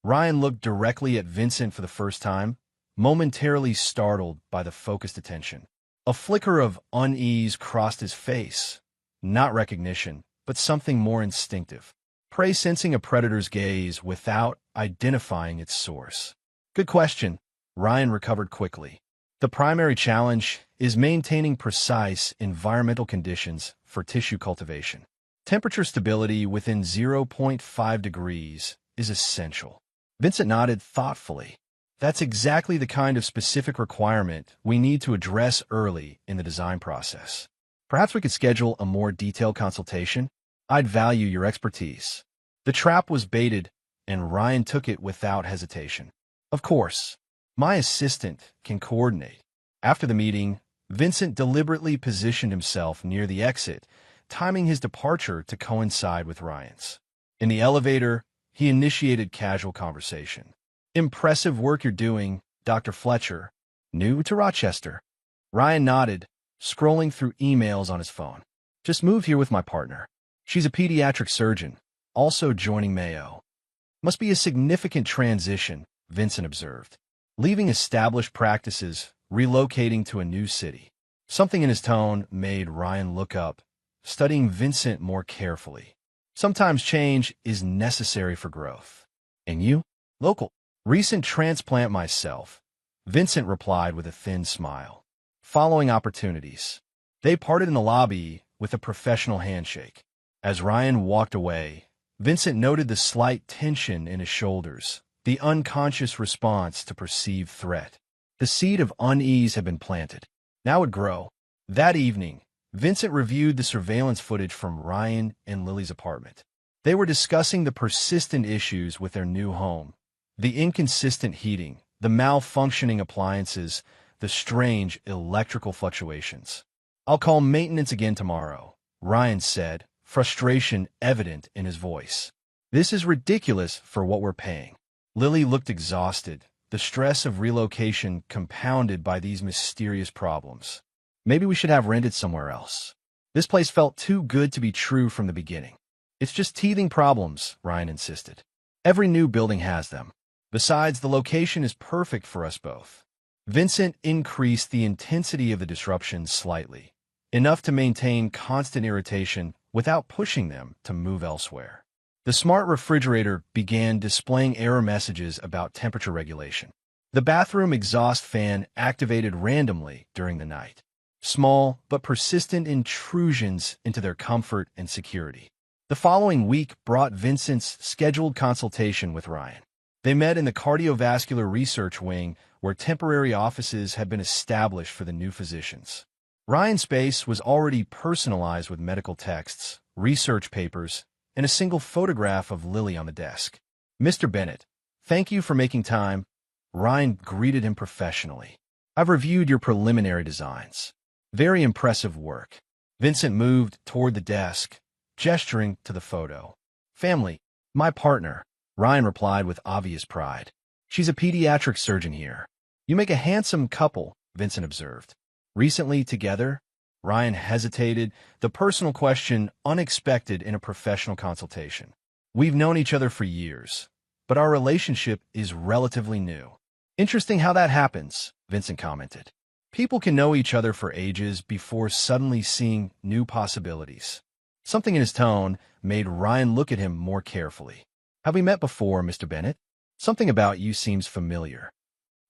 Ryan looked directly at Vincent for the first time, momentarily startled by the focused attention. A flicker of unease crossed his face. Not recognition, but something more instinctive. Prey sensing a predator's gaze without identifying its source. "Good question." Ryan recovered quickly. "The primary challenge is maintaining precise environmental conditions for tissue cultivation. Temperature stability within 0.5 degrees is essential." Vincent nodded thoughtfully. "That's exactly the kind of specific requirement we need to address early in the design process. Perhaps we could schedule a more detailed consultation? I'd value your expertise." The trap was baited, and Ryan took it without hesitation. Of course, my assistant can coordinate. After the meeting, Vincent deliberately positioned himself near the exit, timing his departure to coincide with Ryan's. In the elevator, he initiated casual conversation. "Impressive work you're doing, Dr. Fletcher. New to Rochester?" Ryan nodded, scrolling through emails on his phone. "Just moved here with my partner. She's a pediatric surgeon, also joining Mayo." "Must be a significant transition," Vincent observed. "Leaving established practices, relocating to a new city." Something in his tone made Ryan look up, studying Vincent more carefully. "Sometimes change is necessary for growth." "And you?" "Local. Recent transplant myself," Vincent replied with a thin smile. "Following opportunities." They parted in the lobby with a professional handshake. As Ryan walked away, Vincent noted the slight tension in his shoulders, the unconscious response to perceived threat. The seed of unease had been planted. Now it would grow. That evening, Vincent reviewed the surveillance footage from Ryan and Lily's apartment. They were discussing the persistent issues with their new home, the inconsistent heating, the malfunctioning appliances, the strange electrical fluctuations. "I'll call maintenance again tomorrow," Ryan said, frustration evident in his voice. "This is ridiculous for what we're paying." Lily looked exhausted, the stress of relocation compounded by these mysterious problems. "Maybe we should have rented somewhere else. This place felt too good to be true from the beginning." "It's just teething problems," Ryan insisted. "Every new building has them. Besides, the location is perfect for us both." Vincent increased the intensity of the disruption slightly, enough to maintain constant irritation without pushing them to move elsewhere. The smart refrigerator began displaying error messages about temperature regulation. The bathroom exhaust fan activated randomly during the night. Small but persistent intrusions into their comfort and security. The following week brought Vincent's scheduled consultation with Ryan. They met in the cardiovascular research wing, where temporary offices had been established for the new physicians. Ryan's space was already personalized with medical texts, research papers, and a single photograph of Lily on the desk. "Mr. Bennett, thank you for making time." Ryan greeted him professionally. "I've reviewed your preliminary designs. Very impressive work." Vincent moved toward the desk, gesturing to the photo. "Family, my partner," Ryan replied with obvious pride. "She's a pediatric surgeon here." "You make a handsome couple," Vincent observed. "Recently together?" Ryan hesitated, the personal question unexpected in a professional consultation. "We've known each other for years, but our relationship is relatively new." "Interesting how that happens," Vincent commented. "People can know each other for ages before suddenly seeing new possibilities." Something in his tone made Ryan look at him more carefully. "Have we met before, Mr. Bennett? Something about you seems familiar."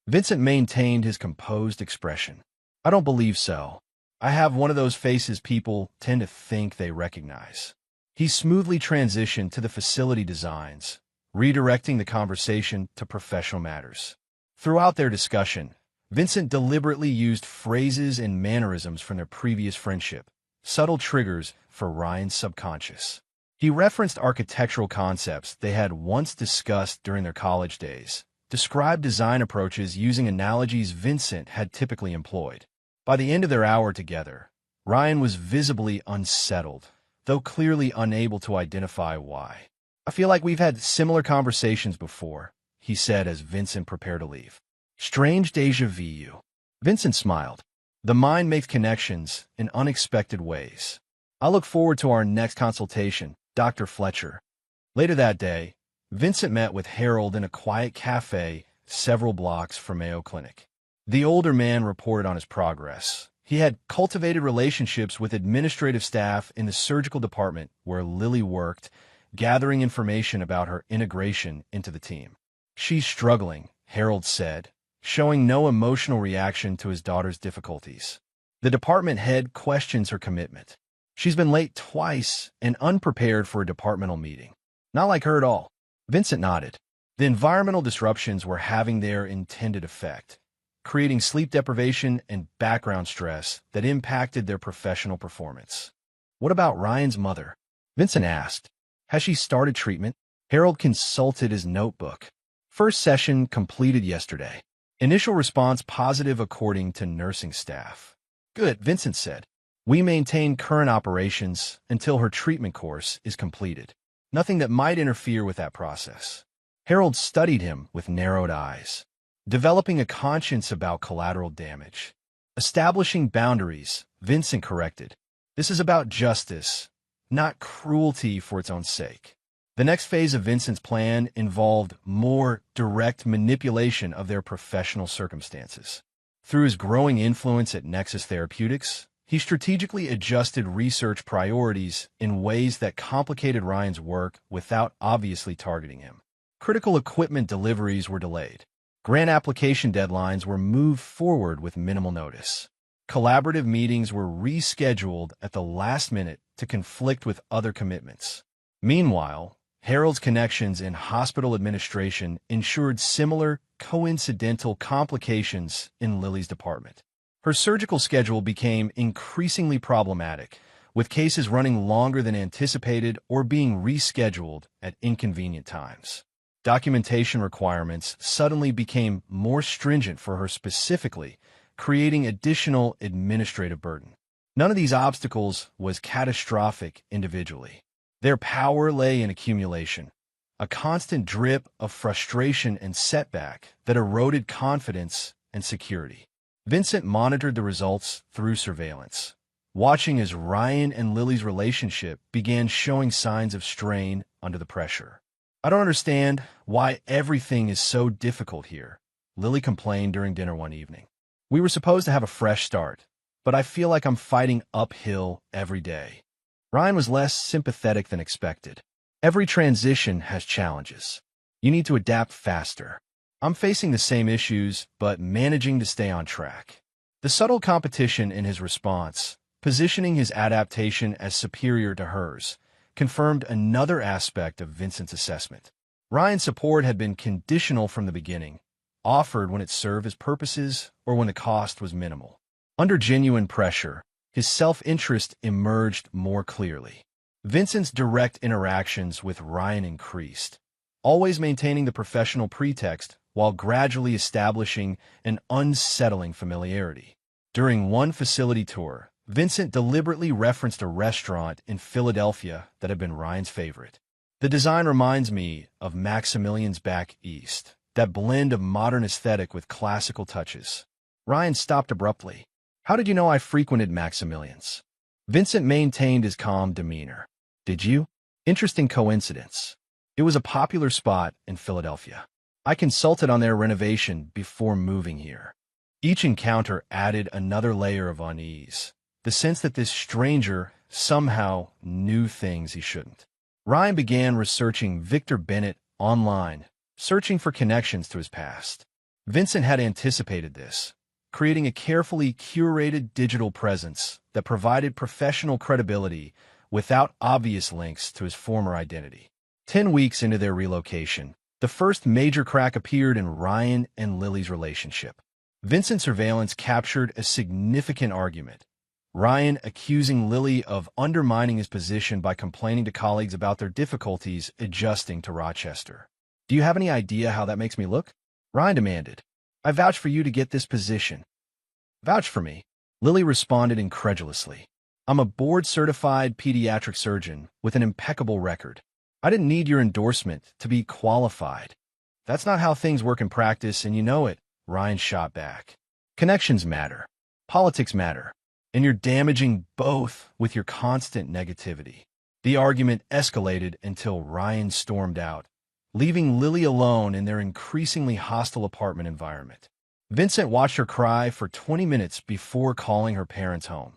Vincent maintained his composed expression. "I don't believe so. I have one of those faces people tend to think they recognize." He smoothly transitioned to the facility designs, redirecting the conversation to professional matters. Throughout their discussion, Vincent deliberately used phrases and mannerisms from their previous friendship, subtle triggers for Ryan's subconscious. He referenced architectural concepts they had once discussed during their college days, described design approaches using analogies Vincent had typically employed. By the end of their hour together, Ryan was visibly unsettled, though clearly unable to identify why. "I feel like we've had similar conversations before," he said as Vincent prepared to leave. "Strange déjà vu." Vincent smiled. The mind makes connections in unexpected ways. "I look forward to our next consultation, Dr. Fletcher." Later that day, Vincent met with Harold in a quiet cafe several blocks from Mayo Clinic. The older man reported on his progress. He had cultivated relationships with administrative staff in the surgical department where Lily worked, gathering information about her integration into the team. "She's struggling," Harold said, showing no emotional reaction to his daughter's difficulties. The department head questions her commitment. "She's been late twice and unprepared for a departmental meeting." "Not like her at all." Vincent nodded. The environmental disruptions were having their intended effect, creating sleep deprivation and background stress that impacted their professional performance. "What about Ryan's mother?" Vincent asked. "Has she started treatment?" Harold consulted his notebook. First session completed yesterday. Initial response positive according to nursing staff. Good, Vincent said. We maintain current operations until her treatment course is completed. Nothing that might interfere with that process. Harold studied him with narrowed eyes. Developing a conscience about collateral damage. Establishing boundaries, Vincent corrected. This is about justice, not cruelty for its own sake. The next phase of Vincent's plan involved more direct manipulation of their professional circumstances. Through his growing influence at Nexus Therapeutics, he strategically adjusted research priorities in ways that complicated Ryan's work without obviously targeting him. Critical equipment deliveries were delayed. Grant application deadlines were moved forward with minimal notice. Collaborative meetings were rescheduled at the last minute to conflict with other commitments. Meanwhile, Harold's connections in hospital administration ensured similar, coincidental complications in Lily's department. Her surgical schedule became increasingly problematic, with cases running longer than anticipated or being rescheduled at inconvenient times. Documentation requirements suddenly became more stringent for her specifically, creating additional administrative burden. None of these obstacles was catastrophic individually. Their power lay in accumulation, a constant drip of frustration and setback that eroded confidence and security. Vincent monitored the results through surveillance, watching as Ryan and Lily's relationship began showing signs of strain under the pressure. I don't understand why everything is so difficult here, Lily complained during dinner one evening. We were supposed to have a fresh start, but I feel like I'm fighting uphill every day. Ryan was less sympathetic than expected. Every transition has challenges. You need to adapt faster. I'm facing the same issues, but managing to stay on track. The subtle competition in his response, positioning his adaptation as superior to hers, confirmed another aspect of Vincent's assessment. Ryan's support had been conditional from the beginning, offered when it served his purposes or when the cost was minimal. Under genuine pressure, his self-interest emerged more clearly. Vincent's direct interactions with Ryan increased, always maintaining the professional pretext while gradually establishing an unsettling familiarity. During one facility tour, Vincent deliberately referenced a restaurant in Philadelphia that had been Ryan's favorite. The design reminds me of Maximilian's Back East, that blend of modern aesthetic with classical touches. Ryan stopped abruptly. How did you know I frequented Maximilian's? Vincent maintained his calm demeanor. Did you? Interesting coincidence. It was a popular spot in Philadelphia. I consulted on their renovation before moving here. Each encounter added another layer of unease, the sense that this stranger somehow knew things he shouldn't. Ryan began researching Victor Bennett online, searching for connections to his past. Vincent had anticipated this, creating a carefully curated digital presence that provided professional credibility without obvious links to his former identity. 10 weeks into their relocation, the first major crack appeared in Ryan and Lily's relationship. Vincent's surveillance captured a significant argument. Ryan accusing Lily of undermining his position by complaining to colleagues about their difficulties adjusting to Rochester. Do you have any idea how that makes me look? Ryan demanded. I vouch for you to get this position. Vouch for me, Lily responded incredulously. I'm a board-certified pediatric surgeon with an impeccable record. I didn't need your endorsement to be qualified. That's not how things work in practice, and you know it, Ryan shot back. Connections matter. Politics matter. And you're damaging both with your constant negativity. The argument escalated until Ryan stormed out, leaving Lily alone in their increasingly hostile apartment environment. Vincent watched her cry for 20 minutes before calling her parents home,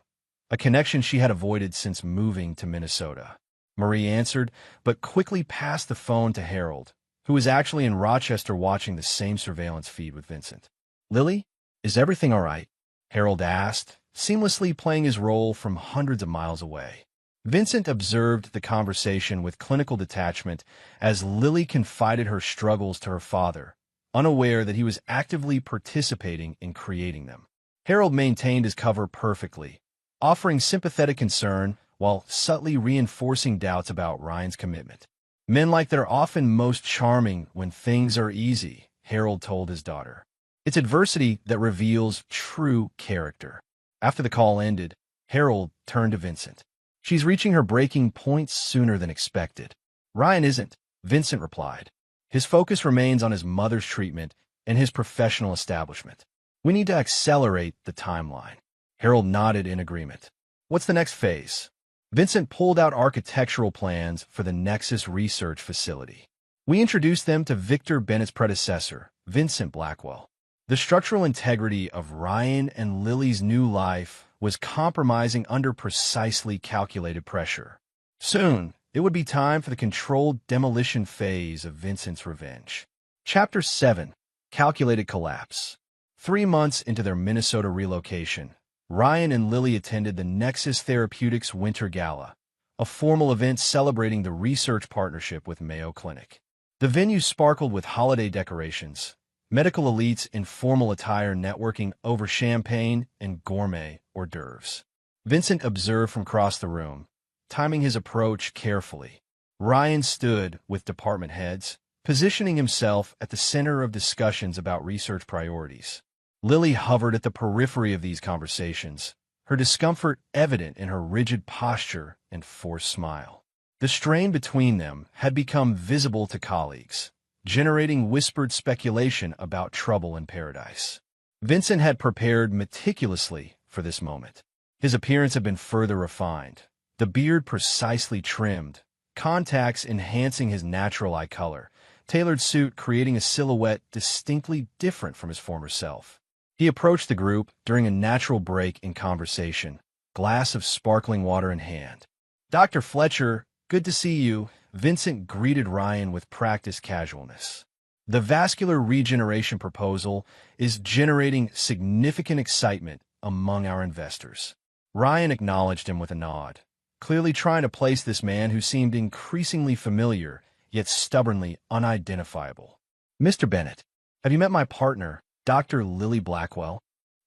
a connection she had avoided since moving to Minnesota. Marie answered, but quickly passed the phone to Harold, who was actually in Rochester watching the same surveillance feed with Vincent. Lily, is everything all right? Harold asked, seamlessly playing his role from hundreds of miles away. Vincent observed the conversation with clinical detachment as Lily confided her struggles to her father, unaware that he was actively participating in creating them. Harold maintained his cover perfectly, offering sympathetic concern while subtly reinforcing doubts about Ryan's commitment. Men like that are often most charming when things are easy, Harold told his daughter. It's adversity that reveals true character. After the call ended, Harold turned to Vincent. She's reaching her breaking point sooner than expected. Ryan isn't, Vincent replied. His focus remains on his mother's treatment and his professional establishment. We need to accelerate the timeline. Harold nodded in agreement. What's the next phase? Vincent pulled out architectural plans for the Nexus Research Facility. We introduced them to Victor Bennett's predecessor, Vincent Blackwell. The structural integrity of Ryan and Lily's new life was compromising under precisely calculated pressure. Soon, it would be time for the controlled demolition phase of Vincent's revenge. Chapter 7. Calculated Collapse. 3 months into their Minnesota relocation, Ryan and Lily attended the Nexus Therapeutics Winter Gala, a formal event celebrating the research partnership with Mayo Clinic. The venue sparkled with holiday decorations, medical elites in formal attire networking over champagne and gourmet hors d'oeuvres. Vincent observed from across the room, timing his approach carefully. Ryan stood with department heads, positioning himself at the center of discussions about research priorities. Lily hovered at the periphery of these conversations, her discomfort evident in her rigid posture and forced smile. The strain between them had become visible to colleagues, generating whispered speculation about trouble in paradise. Vincent had prepared meticulously for this moment. His appearance had been further refined, the beard precisely trimmed, contacts enhancing his natural eye color, tailored suit creating a silhouette distinctly different from his former self. He approached the group during a natural break in conversation, glass of sparkling water in hand. "Dr. Fletcher, good to see you," Vincent greeted Ryan with practiced casualness. "The vascular regeneration proposal is generating significant excitement among our investors." Ryan acknowledged him with a nod, clearly trying to place this man who seemed increasingly familiar, yet stubbornly unidentifiable. "Mr. Bennett, have you met my partner, Dr. Lily Blackwell?"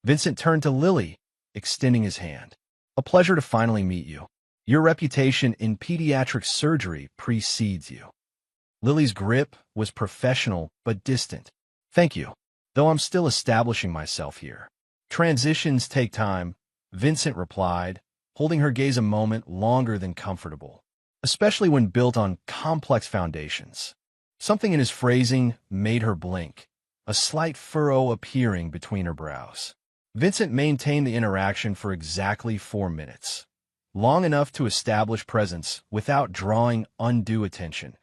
Vincent turned to Lily, extending his hand. "A pleasure to finally meet you. Your reputation in pediatric surgery precedes you." Lily's grip was professional but distant. "Thank you, though I'm still establishing myself here." "Transitions take time," Vincent replied, holding her gaze a moment longer than comfortable, especially when built on complex foundations. Something in his phrasing made her blink, a slight furrow appearing between her brows. Vincent maintained the interaction for exactly 4 minutes, long enough to establish presence without drawing undue attention,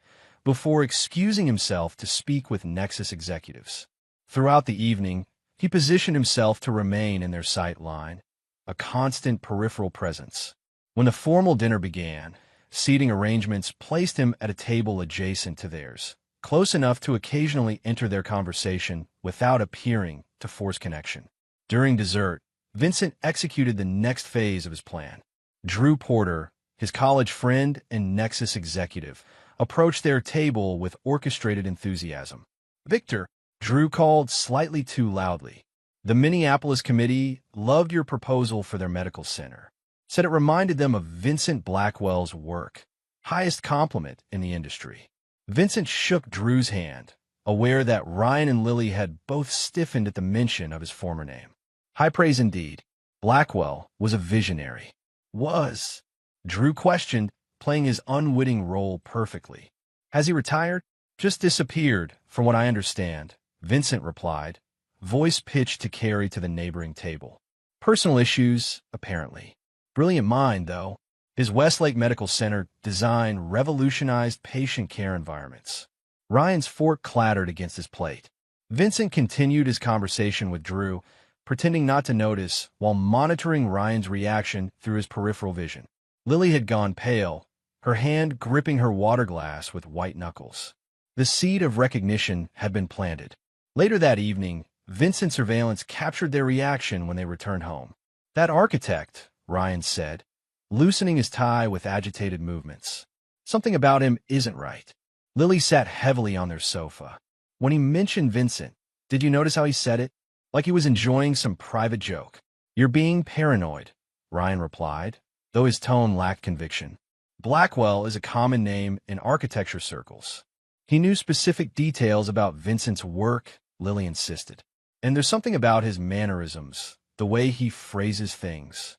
before excusing himself to speak with Nexus executives. Throughout the evening, he positioned himself to remain in their sight line, a constant peripheral presence. When the formal dinner began, seating arrangements placed him at a table adjacent to theirs, close enough to occasionally enter their conversation without appearing to force connection. During dessert, Vincent executed the next phase of his plan. Drew Porter, his college friend and Nexus executive, approached their table with orchestrated enthusiasm. "Victor," Drew called slightly too loudly. "The Minneapolis committee loved your proposal for their medical center. Said it reminded them of Vincent Blackwell's work. Highest compliment in the industry." Vincent shook Drew's hand, aware that Ryan and Lily had both stiffened at the mention of his former name. High praise indeed. Blackwell was a visionary. "Was?" Drew questioned, playing his unwitting role perfectly. "Has he retired?" "Just disappeared, from what I understand," Vincent replied, voice pitched to carry to the neighboring table. "Personal issues, apparently. Brilliant mind, though. His Westlake Medical Center design revolutionized patient care environments." Ryan's fork clattered against his plate. Vincent continued his conversation with Drew, pretending not to notice while monitoring Ryan's reaction through his peripheral vision. Lily had gone pale, her hand gripping her water glass with white knuckles. The seed of recognition had been planted. Later that evening, Vincent's surveillance captured their reaction when they returned home. "That architect," Ryan said, loosening his tie with agitated movements. "Something about him isn't right." Lily sat heavily on their sofa. When he mentioned Vincent, did you notice how he said it? Like he was enjoying some private joke. "You're being paranoid," Ryan replied, though his tone lacked conviction. Blackwell is a common name in architecture circles. He knew specific details about Vincent's work, Lily insisted. And there's something about his mannerisms, the way he phrases things.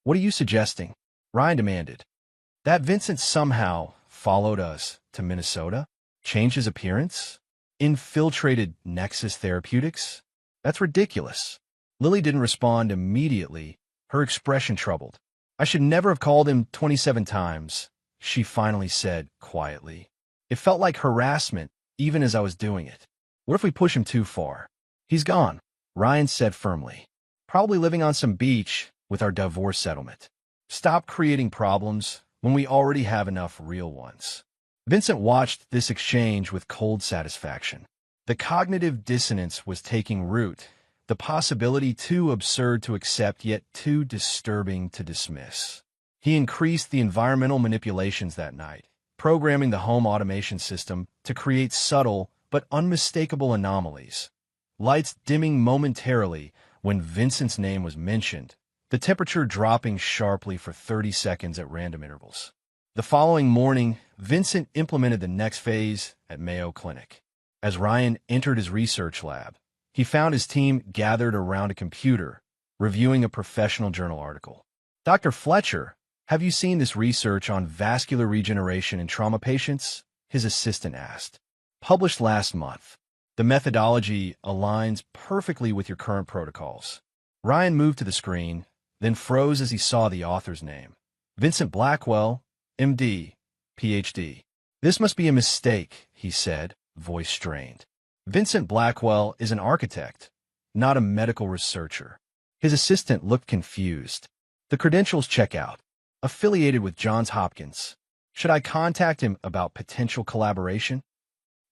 What are you suggesting? Ryan demanded. That Vincent somehow followed us to Minnesota? Changed his appearance? Infiltrated Nexus Therapeutics? That's ridiculous. Lily didn't respond immediately, her expression troubled. I should never have called him 27 times, she finally said quietly. It felt like harassment, even as I was doing it. What if we push him too far? He's gone, Ryan said firmly. Probably living on some beach with our divorce settlement. Stop creating problems when we already have enough real ones. Vincent watched this exchange with cold satisfaction. The cognitive dissonance was taking root, the possibility too absurd to accept yet too disturbing to dismiss. He increased the environmental manipulations that night, programming the home automation system to create subtle but unmistakable anomalies. Lights dimming momentarily when Vincent's name was mentioned, the temperature dropping sharply for 30 seconds at random intervals. The following morning, Vincent implemented the next phase at Mayo Clinic. As Ryan entered his research lab, he found his team gathered around a computer, reviewing a professional journal article. Dr. Fletcher, have you seen this research on vascular regeneration in trauma patients? His assistant asked. Published last month. The methodology aligns perfectly with your current protocols. Ryan moved to the screen, then froze as he saw the author's name. Vincent Blackwell, MD, PhD. This must be a mistake, he said, voice strained. Vincent Blackwell is an architect, not a medical researcher. His assistant looked confused. The credentials check out. Affiliated with Johns Hopkins. Should I contact him about potential collaboration?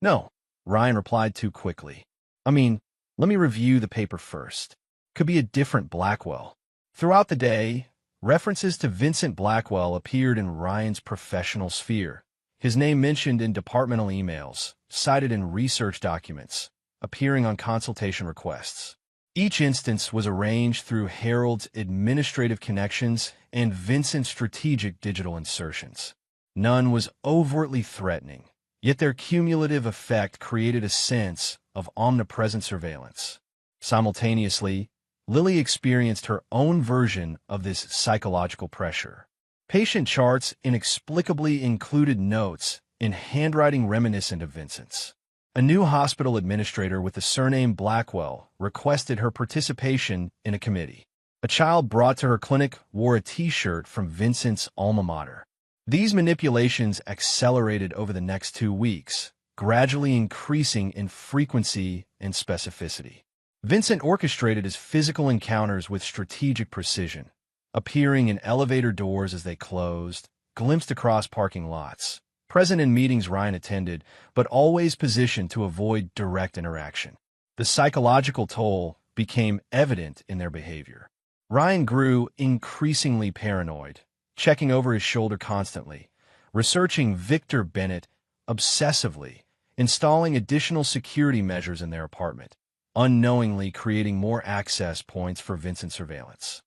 No, Ryan replied too quickly. Let me review the paper first. Could be a different Blackwell. Throughout the day, references to Vincent Blackwell appeared in Ryan's professional sphere. His name mentioned in departmental emails, cited in research documents, appearing on consultation requests. Each instance was arranged through Harold's administrative connections and Vincent's strategic digital insertions. None was overtly threatening, yet their cumulative effect created a sense of omnipresent surveillance. Simultaneously, Lily experienced her own version of this psychological pressure. Patient charts inexplicably included notes in handwriting reminiscent of Vincent's. A new hospital administrator with the surname Blackwell requested her participation in a committee. A child brought to her clinic wore a T-shirt from Vincent's alma mater. These manipulations accelerated over the next 2 weeks, gradually increasing in frequency and specificity. Vincent orchestrated his physical encounters with strategic precision, appearing in elevator doors as they closed, glimpsed across parking lots, present in meetings Ryan attended, but always positioned to avoid direct interaction. The psychological toll became evident in their behavior. Ryan grew increasingly paranoid, checking over his shoulder constantly, researching Victor Bennett obsessively, installing additional security measures in their apartment, unknowingly creating more access points for Vincent surveillance.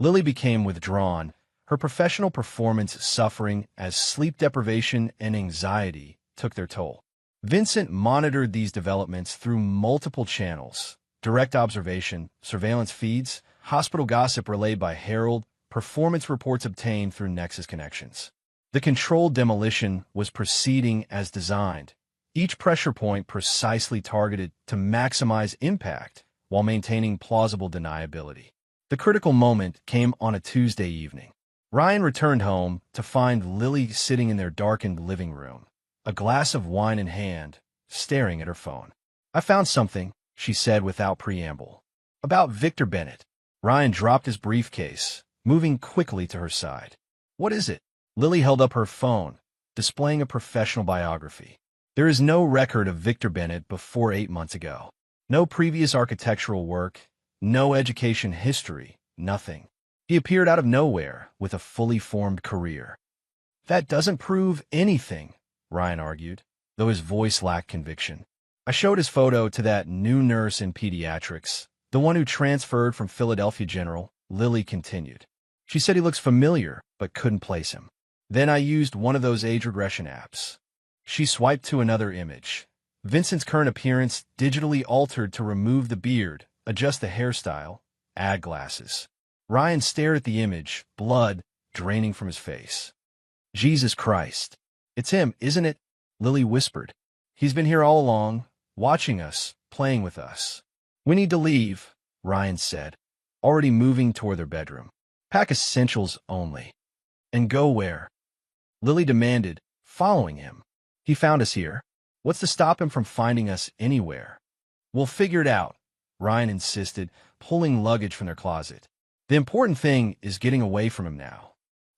Lily became withdrawn, her professional performance suffering as sleep deprivation and anxiety took their toll. Vincent monitored these developments through multiple channels: direct observation, surveillance feeds, hospital gossip relayed by Harold, performance reports obtained through Nexus connections. The controlled demolition was proceeding as designed, each pressure point precisely targeted to maximize impact while maintaining plausible deniability. The critical moment came on a Tuesday evening. Ryan returned home to find Lily sitting in their darkened living room, a glass of wine in hand, staring at her phone. I found something, she said without preamble. About Victor Bennett. Ryan dropped his briefcase, moving quickly to her side. What is it? Lily held up her phone, displaying a professional biography. There is no record of Victor Bennett before 8 months ago. No previous architectural work, no education history, nothing. He appeared out of nowhere with a fully formed career. That doesn't prove anything, Ryan argued, though his voice lacked conviction. I showed his photo to that new nurse in pediatrics, the one who transferred from Philadelphia General, Lily continued. She said he looks familiar, but couldn't place him. Then I used one of those age regression apps. She swiped to another image. Vincent's current appearance digitally altered to remove the beard, adjust the hairstyle, add glasses. Ryan stared at the image, blood draining from his face. Jesus Christ. It's him, isn't it? Lily whispered. He's been here all along, watching us, playing with us. We need to leave, Ryan said, already moving toward their bedroom. Pack essentials only. And go where? Lily demanded, following him. He found us here. What's to stop him from finding us anywhere? We'll figure it out, Ryan insisted, pulling luggage from their closet. The important thing is getting away from him now.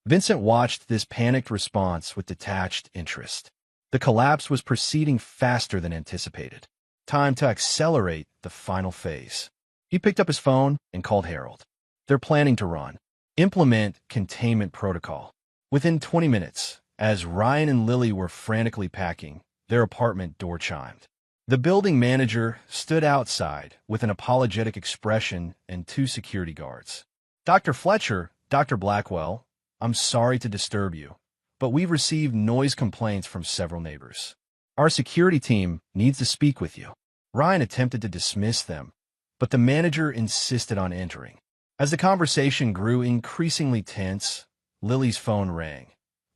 Vincent watched this panicked response with detached interest. The collapse was proceeding faster than anticipated. Time to accelerate the final phase. He picked up his phone and called Harold. They're planning to run. Implement containment protocol. Within 20 minutes, as Ryan and Lily were frantically packing, their apartment door chimed. The building manager stood outside with an apologetic expression and 2 security guards. Dr. Fletcher, Dr. Blackwell, I'm sorry to disturb you, but we've received noise complaints from several neighbors. Our security team needs to speak with you. Ryan attempted to dismiss them, but the manager insisted on entering. As the conversation grew increasingly tense, Lily's phone rang.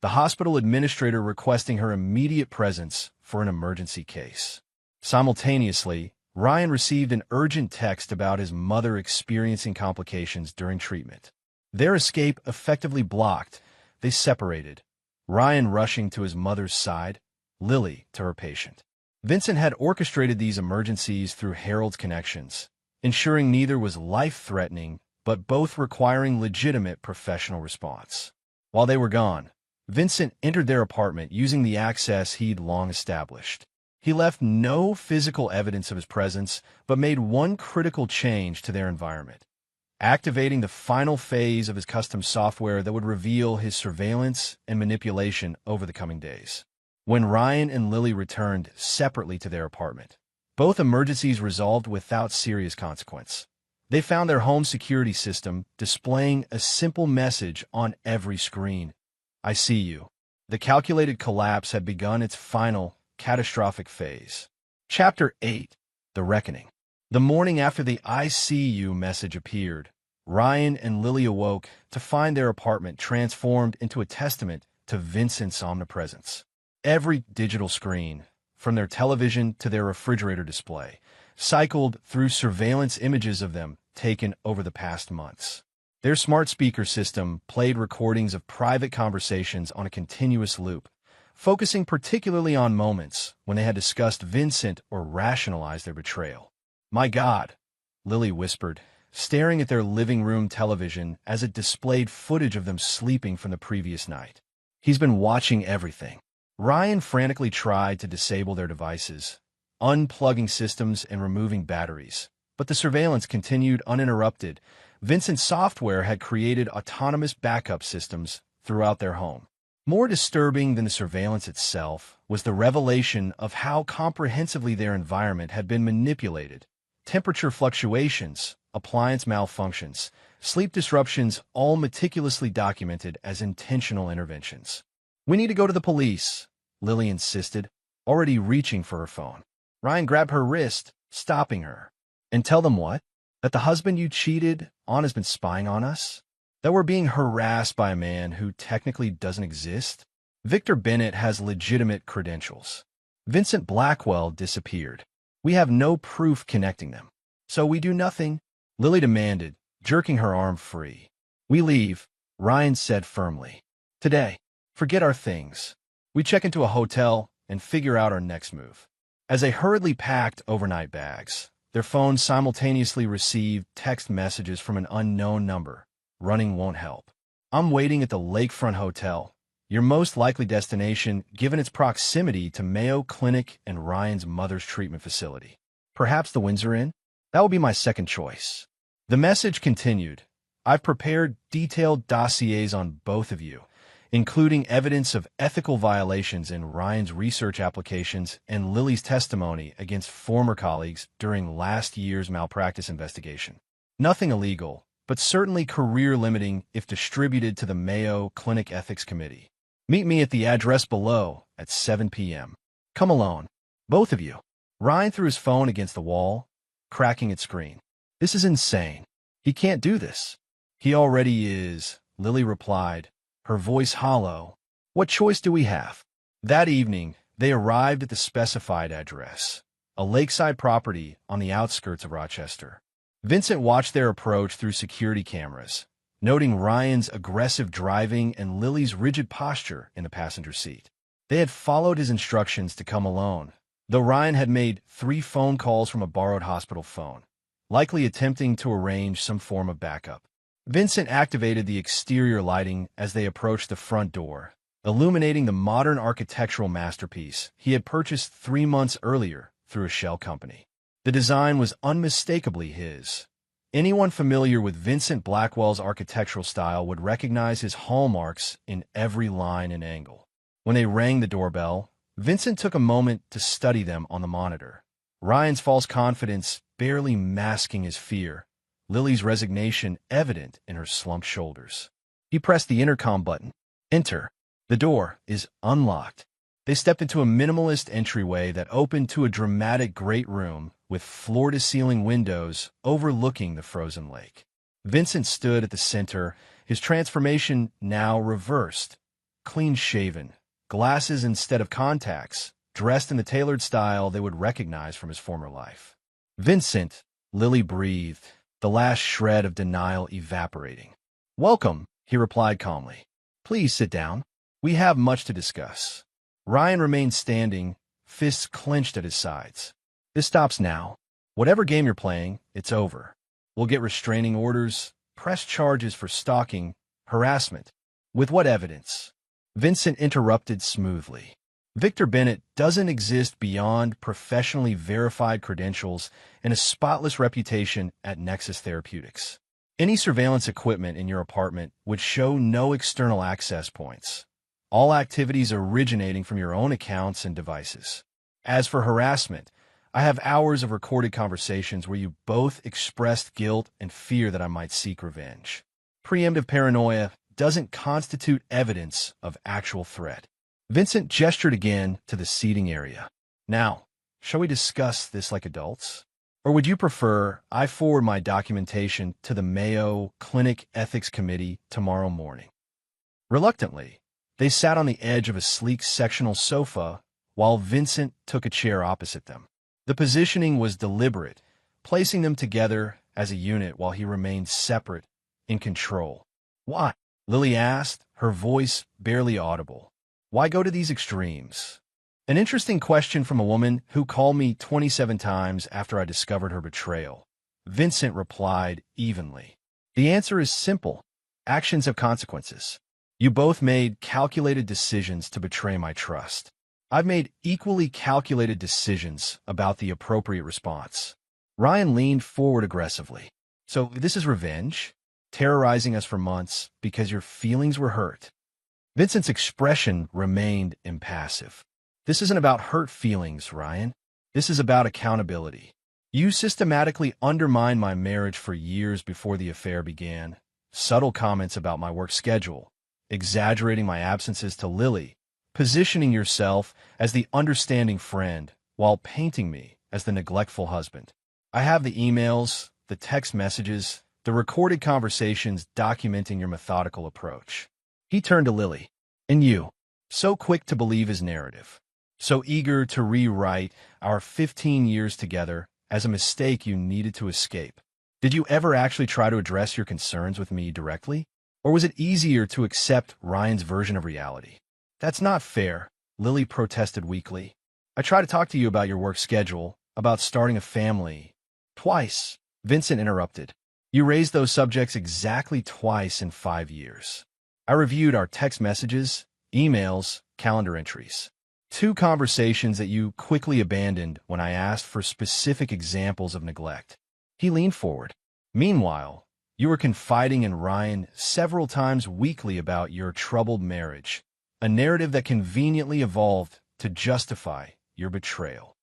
The hospital administrator requesting her immediate presence for an emergency case. Simultaneously, Ryan received an urgent text about his mother experiencing complications during treatment. Their escape effectively blocked. They separated, Ryan rushing to his mother's side, Lily to her patient. Vincent had orchestrated these emergencies through Harold's connections, ensuring neither was life-threatening, but both requiring legitimate professional response. While they were gone, Vincent entered their apartment using the access he'd long established. He left no physical evidence of his presence, but made one critical change to their environment, activating the final phase of his custom software that would reveal his surveillance and manipulation over the coming days. When Ryan and Lily returned separately to their apartment, both emergencies resolved without serious consequence. They found their home security system displaying a simple message on every screen. I see you. The calculated collapse had begun its final, catastrophic phase. Chapter 8. The Reckoning. The morning after the I see you message appeared, Ryan and Lily awoke to find their apartment transformed into a testament to Vincent's omnipresence. Every digital screen, from their television to their refrigerator display, cycled through surveillance images of them taken over the past months. Their smart speaker system played recordings of private conversations on a continuous loop, focusing particularly on moments when they had discussed Vincent or rationalized their betrayal. My God, Lily whispered, staring at their living room television as it displayed footage of them sleeping from the previous night. He's been watching everything. Ryan frantically tried to disable their devices, unplugging systems and removing batteries, but the surveillance continued uninterrupted. Vincent's software had created autonomous backup systems throughout their home. More disturbing than the surveillance itself was the revelation of how comprehensively their environment had been manipulated. Temperature fluctuations, appliance malfunctions, sleep disruptions, all meticulously documented as intentional interventions. We need to go to the police, Lily insisted, already reaching for her phone. Ryan grabbed her wrist, stopping her. And tell them what? That the husband you cheated on has been spying on us? That we're being harassed by a man who technically doesn't exist? Victor Bennett has legitimate credentials. Vincent Blackwell disappeared. We have no proof connecting them. So we do nothing, Lily demanded, jerking her arm free. We leave, Ryan said firmly. Today. Forget our things. We check into a hotel and figure out our next move. As they hurriedly packed overnight bags, their phones simultaneously received text messages from an unknown number. Running won't help. I'm waiting at the Lakefront Hotel, your most likely destination given its proximity to Mayo Clinic and Ryan's mother's treatment facility. Perhaps the Windsor Inn? That would be my second choice. The message continued. I've prepared detailed dossiers on both of you, including evidence of ethical violations in Ryan's research applications and Lily's testimony against former colleagues during last year's malpractice investigation. Nothing illegal, but certainly career-limiting if distributed to the Mayo Clinic Ethics Committee. Meet me at the address below at 7 p.m. Come alone. Both of you. Ryan threw his phone against the wall, cracking its screen. This is insane. He can't do this. He already is, Lily replied, her voice hollow. What choice do we have? That evening, they arrived at the specified address, a lakeside property on the outskirts of Rochester. Vincent watched their approach through security cameras, noting Ryan's aggressive driving and Lily's rigid posture in the passenger seat. They had followed his instructions to come alone, though Ryan had made 3 phone calls from a borrowed hospital phone, likely attempting to arrange some form of backup. Vincent activated the exterior lighting as they approached the front door, illuminating the modern architectural masterpiece he had purchased 3 months earlier through a shell company. The design was unmistakably his. Anyone familiar with Vincent Blackwell's architectural style would recognize his hallmarks in every line and angle. When they rang the doorbell, Vincent took a moment to study them on the monitor. Ryan's false confidence barely masking his fear, Lily's resignation evident in her slumped shoulders. He pressed the intercom button. Enter. The door is unlocked. They stepped into a minimalist entryway that opened to a dramatic great room with floor-to-ceiling windows overlooking the frozen lake. Vincent stood at the center, his transformation now reversed. Clean-shaven, glasses instead of contacts, dressed in the tailored style they would recognize from his former life. Vincent, Lily breathed, the last shred of denial evaporating. Welcome, he replied calmly. Please sit down. We have much to discuss. Ryan remained standing, fists clenched at his sides. This stops now. Whatever game you're playing, it's over. We'll get restraining orders, press charges for stalking, harassment. With what evidence? Vincent interrupted smoothly. Victor Bennett doesn't exist beyond professionally verified credentials and a spotless reputation at Nexus Therapeutics. Any surveillance equipment in your apartment would show no external access points. All activities originating from your own accounts and devices. As for harassment, I have hours of recorded conversations where you both expressed guilt and fear that I might seek revenge. Preemptive paranoia doesn't constitute evidence of actual threat. Vincent gestured again to the seating area. Now, shall we discuss this like adults? Or would you prefer I forward my documentation to the Mayo Clinic Ethics Committee tomorrow morning? Reluctantly, they sat on the edge of a sleek sectional sofa while Vincent took a chair opposite them. The positioning was deliberate, placing them together as a unit while he remained separate, in control. Why? Lily asked, her voice barely audible. Why go to these extremes? An interesting question from a woman who called me 27 times after I discovered her betrayal. Vincent replied evenly. The answer is simple. Actions have consequences. You both made calculated decisions to betray my trust. I've made equally calculated decisions about the appropriate response. Ryan leaned forward aggressively. So this is revenge? Terrorizing us for months because your feelings were hurt? Vincent's expression remained impassive. This isn't about hurt feelings, Ryan. This is about accountability. You systematically undermined my marriage for years before the affair began. Subtle comments about my work schedule, exaggerating my absences to Lily, positioning yourself as the understanding friend while painting me as the neglectful husband. I have the emails, the text messages, the recorded conversations documenting your methodical approach. He turned to Lily. And you, so quick to believe his narrative, so eager to rewrite our 15 years together as a mistake you needed to escape. Did you ever actually try to address your concerns with me directly? Or was it easier to accept Ryan's version of reality? That's not fair, Lily protested weakly. I tried to talk to you about your work schedule, about starting a family. Twice, Vincent interrupted. You raised those subjects exactly twice in 5 years. I reviewed our text messages, emails, calendar entries. 2 conversations that you quickly abandoned when I asked for specific examples of neglect. He leaned forward. Meanwhile, you were confiding in Ryan several times weekly about your troubled marriage, a narrative that conveniently evolved to justify your betrayal.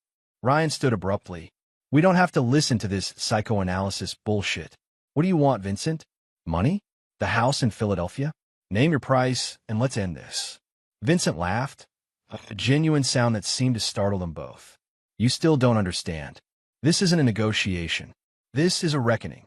Ryan stood abruptly. We don't have to listen to this psychoanalysis bullshit. What do you want, Vincent? Money? The house in Philadelphia? Name your price, and let's end this. Vincent laughed, a genuine sound that seemed to startle them both. You still don't understand. This isn't a negotiation. This is a reckoning.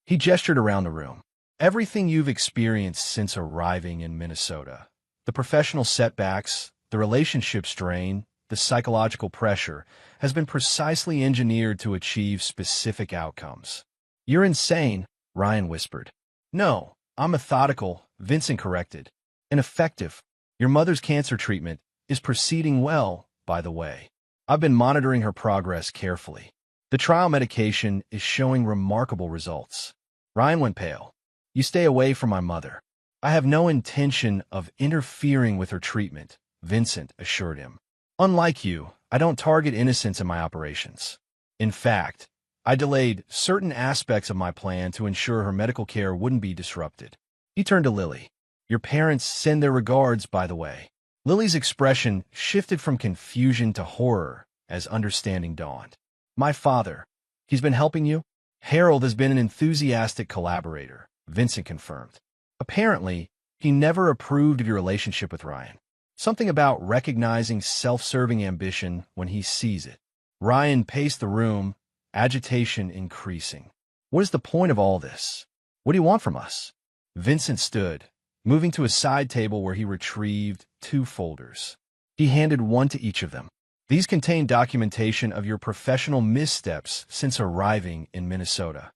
He gestured around the room. Everything you've experienced since arriving in Minnesota, the professional setbacks, the relationship strain, the psychological pressure, has been precisely engineered to achieve specific outcomes. You're insane, Ryan whispered. No, I'm methodical, Vincent corrected. And effective. Your mother's cancer treatment is proceeding well, by the way. I've been monitoring her progress carefully. The trial medication is showing remarkable results. Ryan went pale. You stay away from my mother. I have no intention of interfering with her treatment, Vincent assured him. Unlike you, I don't target innocents in my operations. In fact, I delayed certain aspects of my plan to ensure her medical care wouldn't be disrupted. He turned to Lily. Your parents send their regards, by the way. Lily's expression shifted from confusion to horror as understanding dawned. My father. He's been helping you? Harold has been an enthusiastic collaborator, Vincent confirmed. Apparently, he never approved of your relationship with Ryan. Something about recognizing self-serving ambition when he sees it. Ryan paced the room, agitation increasing. What is the point of all this? What do you want from us? Vincent stood, moving to a side table where he retrieved 2 folders. He handed one to each of them. These contain documentation of your professional missteps since arriving in Minnesota.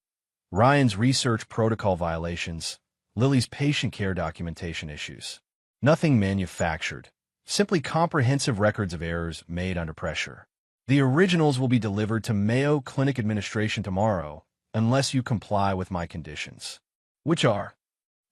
Ryan's research protocol violations, Lily's patient care documentation issues. Nothing manufactured, simply comprehensive records of errors made under pressure. The originals will be delivered to Mayo Clinic administration tomorrow, unless you comply with my conditions. Which are?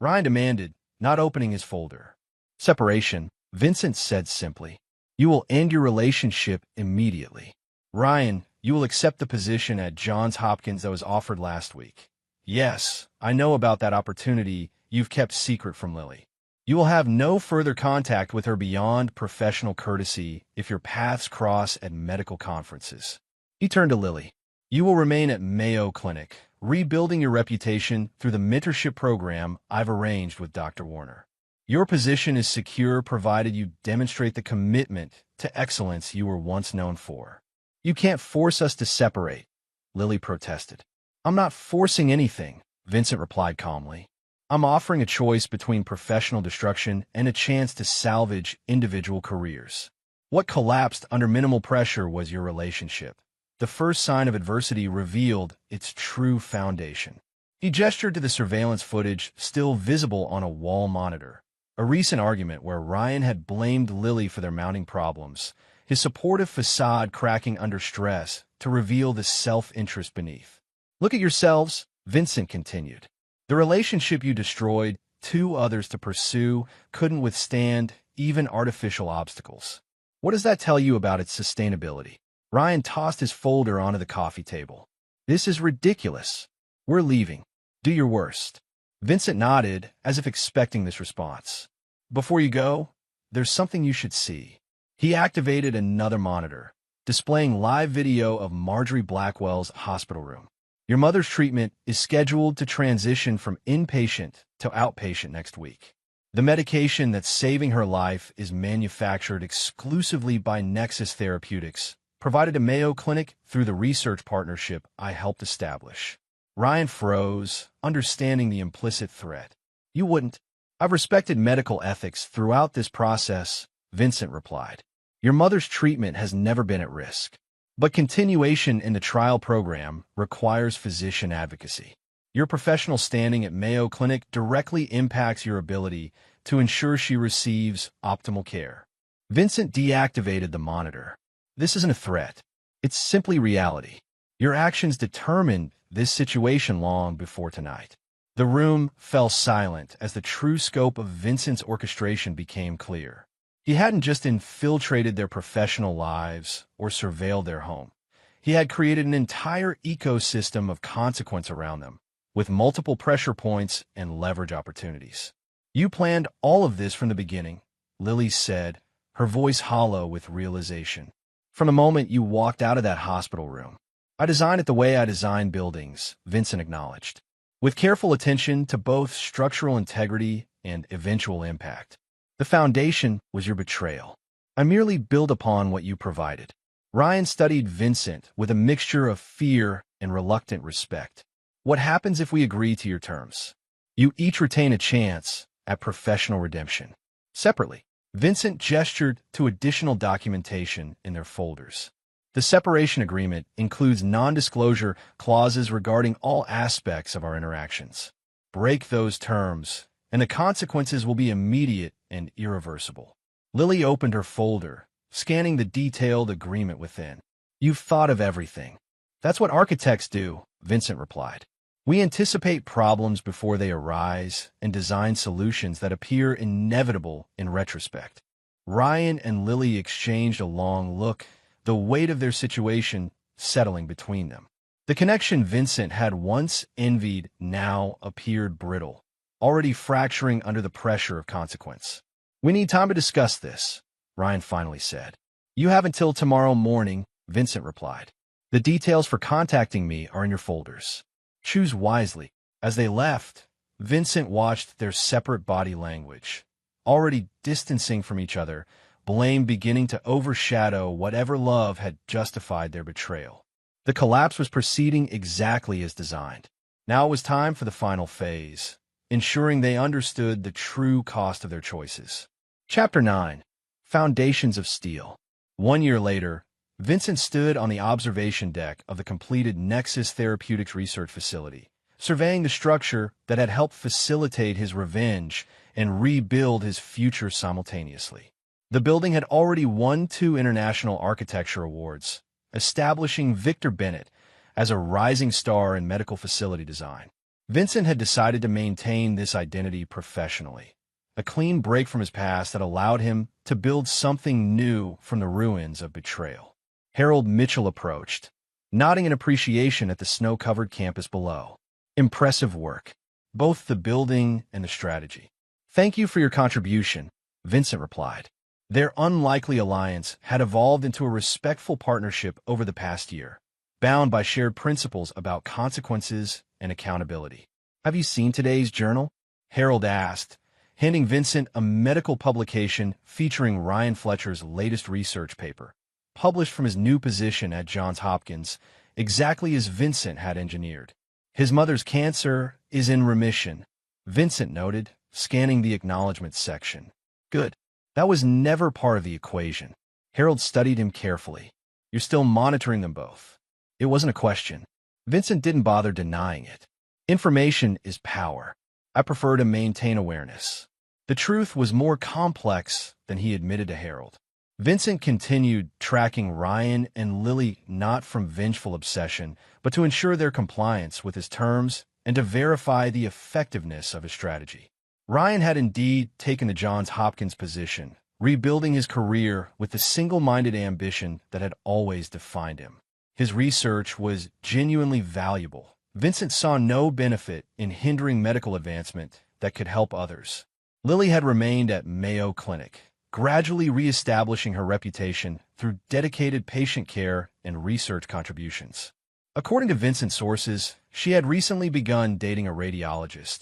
Ryan demanded, not opening his folder. Separation, Vincent said simply. You will end your relationship immediately. Ryan, you will accept the position at Johns Hopkins that was offered last week. Yes, I know about that opportunity you've kept secret from Lily. You will have no further contact with her beyond professional courtesy if your paths cross at medical conferences. He turned to Lily. You will remain at Mayo Clinic, rebuilding your reputation through the mentorship program I've arranged with Dr. Warner. Your position is secure provided you demonstrate the commitment to excellence you were once known for. You can't force us to separate, Lily protested. I'm not forcing anything, Vincent replied calmly. I'm offering a choice between professional destruction and a chance to salvage individual careers. What collapsed under minimal pressure was your relationship. The first sign of adversity revealed its true foundation. He gestured to the surveillance footage still visible on a wall monitor. A recent argument where Ryan had blamed Lily for their mounting problems, his supportive facade cracking under stress to reveal the self-interest beneath. Look at yourselves, Vincent continued. The relationship you destroyed, 2 others to pursue, couldn't withstand even artificial obstacles. What does that tell you about its sustainability? Ryan tossed his folder onto the coffee table. This is ridiculous. We're leaving. Do your worst. Vincent nodded, as if expecting this response. Before you go, there's something you should see. He activated another monitor, displaying live video of Marjorie Blackwell's hospital room. Your mother's treatment is scheduled to transition from inpatient to outpatient next week. The medication that's saving her life is manufactured exclusively by Nexus Therapeutics, provided to Mayo Clinic through the research partnership I helped establish. Ryan froze, understanding the implicit threat. You wouldn't. I've respected medical ethics throughout this process, Vincent replied. Your mother's treatment has never been at risk. But continuation in the trial program requires physician advocacy. Your professional standing at Mayo Clinic directly impacts your ability to ensure she receives optimal care. Vincent deactivated the monitor. This isn't a threat. It's simply reality. Your actions determined this situation long before tonight. The room fell silent as the true scope of Vincent's orchestration became clear. He hadn't just infiltrated their professional lives or surveilled their home. He had created an entire ecosystem of consequence around them, with multiple pressure points and leverage opportunities. You planned all of this from the beginning, Lily said, her voice hollow with realization. From the moment you walked out of that hospital room. I designed it the way I design buildings, Vincent acknowledged, with careful attention to both structural integrity and eventual impact. The foundation was your betrayal. I merely build upon what you provided. Ryan studied Vincent with a mixture of fear and reluctant respect. What happens if we agree to your terms? You each retain a chance at professional redemption. Separately, Vincent gestured to additional documentation in their folders. The separation agreement includes non-disclosure clauses regarding all aspects of our interactions. Break those terms, and the consequences will be immediate and irreversible. Lily opened her folder, scanning the detailed agreement within. You've thought of everything. That's what architects do, Vincent replied. We anticipate problems before they arise and design solutions that appear inevitable in retrospect. Ryan and Lily exchanged a long look, the weight of their situation settling between them. The connection Vincent had once envied now appeared brittle, already fracturing under the pressure of consequence. We need time to discuss this, Ryan finally said. You have until tomorrow morning, Vincent replied. The details for contacting me are in your folders. Choose wisely. As they left, Vincent watched their separate body language, already distancing from each other, blame beginning to overshadow whatever love had justified their betrayal. The collapse was proceeding exactly as designed. Now it was time for the final phase, ensuring they understood the true cost of their choices. Chapter 9. Foundations of Steel. 1 year later, Vincent stood on the observation deck of the completed Nexus Therapeutics Research Facility, surveying the structure that had helped facilitate his revenge and rebuild his future simultaneously. The building had already won 2 international architecture awards, establishing Victor Bennett as a rising star in medical facility design. Vincent had decided to maintain this identity professionally, a clean break from his past that allowed him to build something new from the ruins of betrayal. Harold Mitchell approached, nodding in appreciation at the snow-covered campus below. Impressive work, both the building and the strategy. Thank you for your contribution, Vincent replied. Their unlikely alliance had evolved into a respectful partnership over the past year, bound by shared principles about consequences and accountability. Have you seen today's journal? Harold asked, handing Vincent a medical publication featuring Ryan Fletcher's latest research paper, published from his new position at Johns Hopkins, exactly as Vincent had engineered. His mother's cancer is in remission, Vincent noted, scanning the acknowledgments section. Good. That was never part of the equation. Harold studied him carefully. You're still monitoring them both. It wasn't a question. Vincent didn't bother denying it. Information is power. I prefer to maintain awareness. The truth was more complex than he admitted to Harold. Vincent continued tracking Ryan and Lily not from vengeful obsession, but to ensure their compliance with his terms and to verify the effectiveness of his strategy. Ryan had indeed taken the Johns Hopkins position, rebuilding his career with the single-minded ambition that had always defined him. His research was genuinely valuable. Vincent saw no benefit in hindering medical advancement that could help others. Lily had remained at Mayo Clinic, gradually re-establishing her reputation through dedicated patient care and research contributions. According to Vincent's sources, she had recently begun dating a radiologist,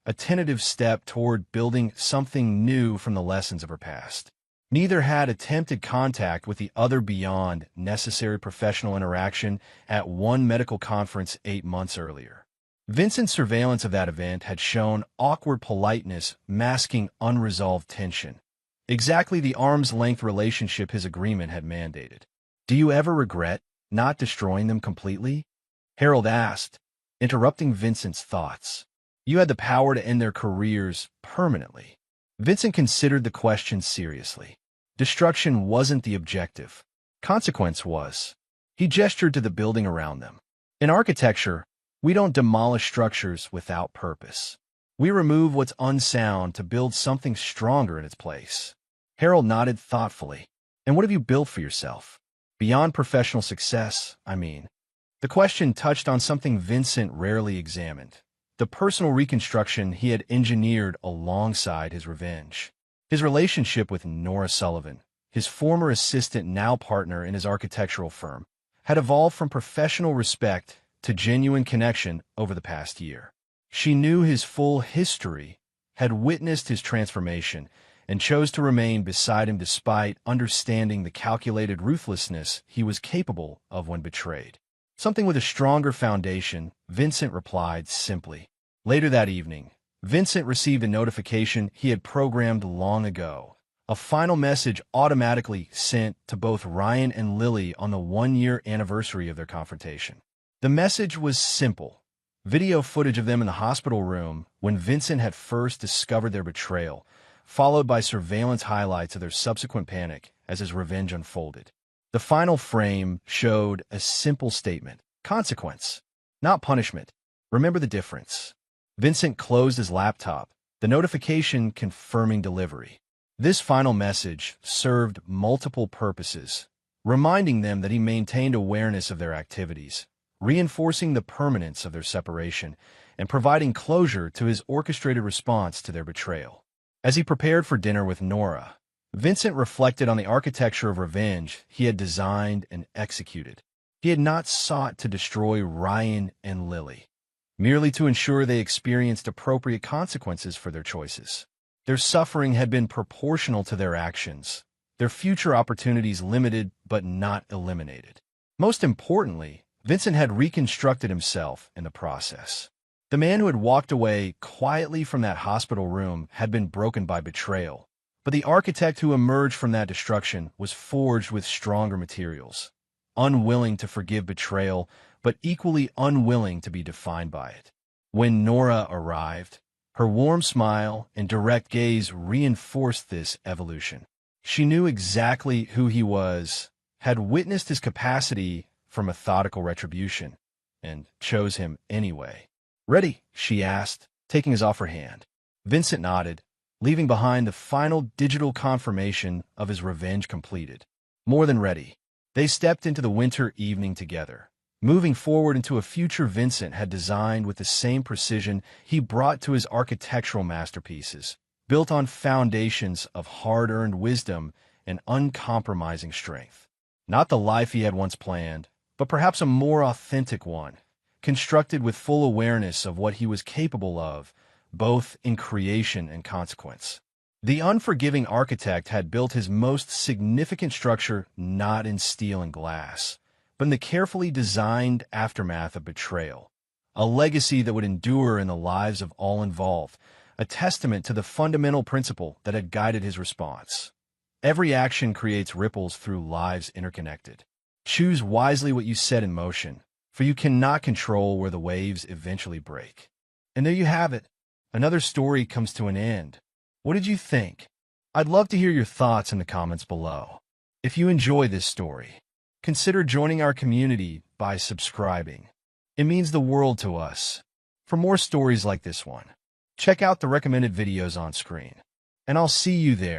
a tentative step toward building something new from the lessons of her past. Neither had attempted contact with the other beyond necessary professional interaction at one medical conference 8 months earlier. Vincent's surveillance of that event had shown awkward politeness masking unresolved tension, exactly the arm's-length relationship his agreement had mandated. Do you ever regret not destroying them completely? Harold asked, interrupting Vincent's thoughts. You had the power to end their careers permanently. Vincent considered the question seriously. Destruction wasn't the objective. Consequence was. He gestured to the building around them. In architecture, we don't demolish structures without purpose. We remove what's unsound to build something stronger in its place. Harold nodded thoughtfully. And what have you built for yourself? Beyond professional success, I mean. The question touched on something Vincent rarely examined. The personal reconstruction he had engineered alongside his revenge. His relationship with Nora Sullivan, his former assistant now partner in his architectural firm, had evolved from professional respect to genuine connection over the past year. She knew his full history, had witnessed his transformation, and chose to remain beside him despite understanding the calculated ruthlessness he was capable of when betrayed. Something with a stronger foundation, Vincent replied simply. Later that evening, Vincent received a notification he had programmed long ago. A final message automatically sent to both Ryan and Lily on the one-year anniversary of their confrontation. The message was simple. Video footage of them in the hospital room when Vincent had first discovered their betrayal, followed by surveillance highlights of their subsequent panic as his revenge unfolded. The final frame showed a simple statement: consequence, not punishment. Remember the difference. Vincent closed his laptop, the notification confirming delivery. This final message served multiple purposes, reminding them that he maintained awareness of their activities, reinforcing the permanence of their separation, and providing closure to his orchestrated response to their betrayal. As he prepared for dinner with Nora, Vincent reflected on the architecture of revenge he had designed and executed. He had not sought to destroy Ryan and Lily, merely to ensure they experienced appropriate consequences for their choices. Their suffering had been proportional to their actions, their future opportunities limited but not eliminated. Most importantly, Vincent had reconstructed himself in the process. The man who had walked away quietly from that hospital room had been broken by betrayal, but the architect who emerged from that destruction was forged with stronger materials, unwilling to forgive betrayal, but equally unwilling to be defined by it. When Nora arrived, her warm smile and direct gaze reinforced this evolution. She knew exactly who he was, had witnessed his capacity for methodical retribution, and chose him anyway. "Ready?" she asked, taking his offered hand. Vincent nodded, leaving behind the final digital confirmation of his revenge completed. More than ready. They stepped into the winter evening together, moving forward into a future Vincent had designed with the same precision he brought to his architectural masterpieces, built on foundations of hard-earned wisdom and uncompromising strength. Not the life he had once planned, but perhaps a more authentic one, constructed with full awareness of what he was capable of, both in creation and consequence. The unforgiving architect had built his most significant structure not in steel and glass, but in the carefully designed aftermath of betrayal, a legacy that would endure in the lives of all involved, a testament to the fundamental principle that had guided his response. Every action creates ripples through lives interconnected. Choose wisely what you set in motion, for you cannot control where the waves eventually break. And there you have it. Another story comes to an end. What did you think? I'd love to hear your thoughts in the comments below. If you enjoy this story, consider joining our community by subscribing. It means the world to us. For more stories like this one, check out the recommended videos on screen. And I'll see you there.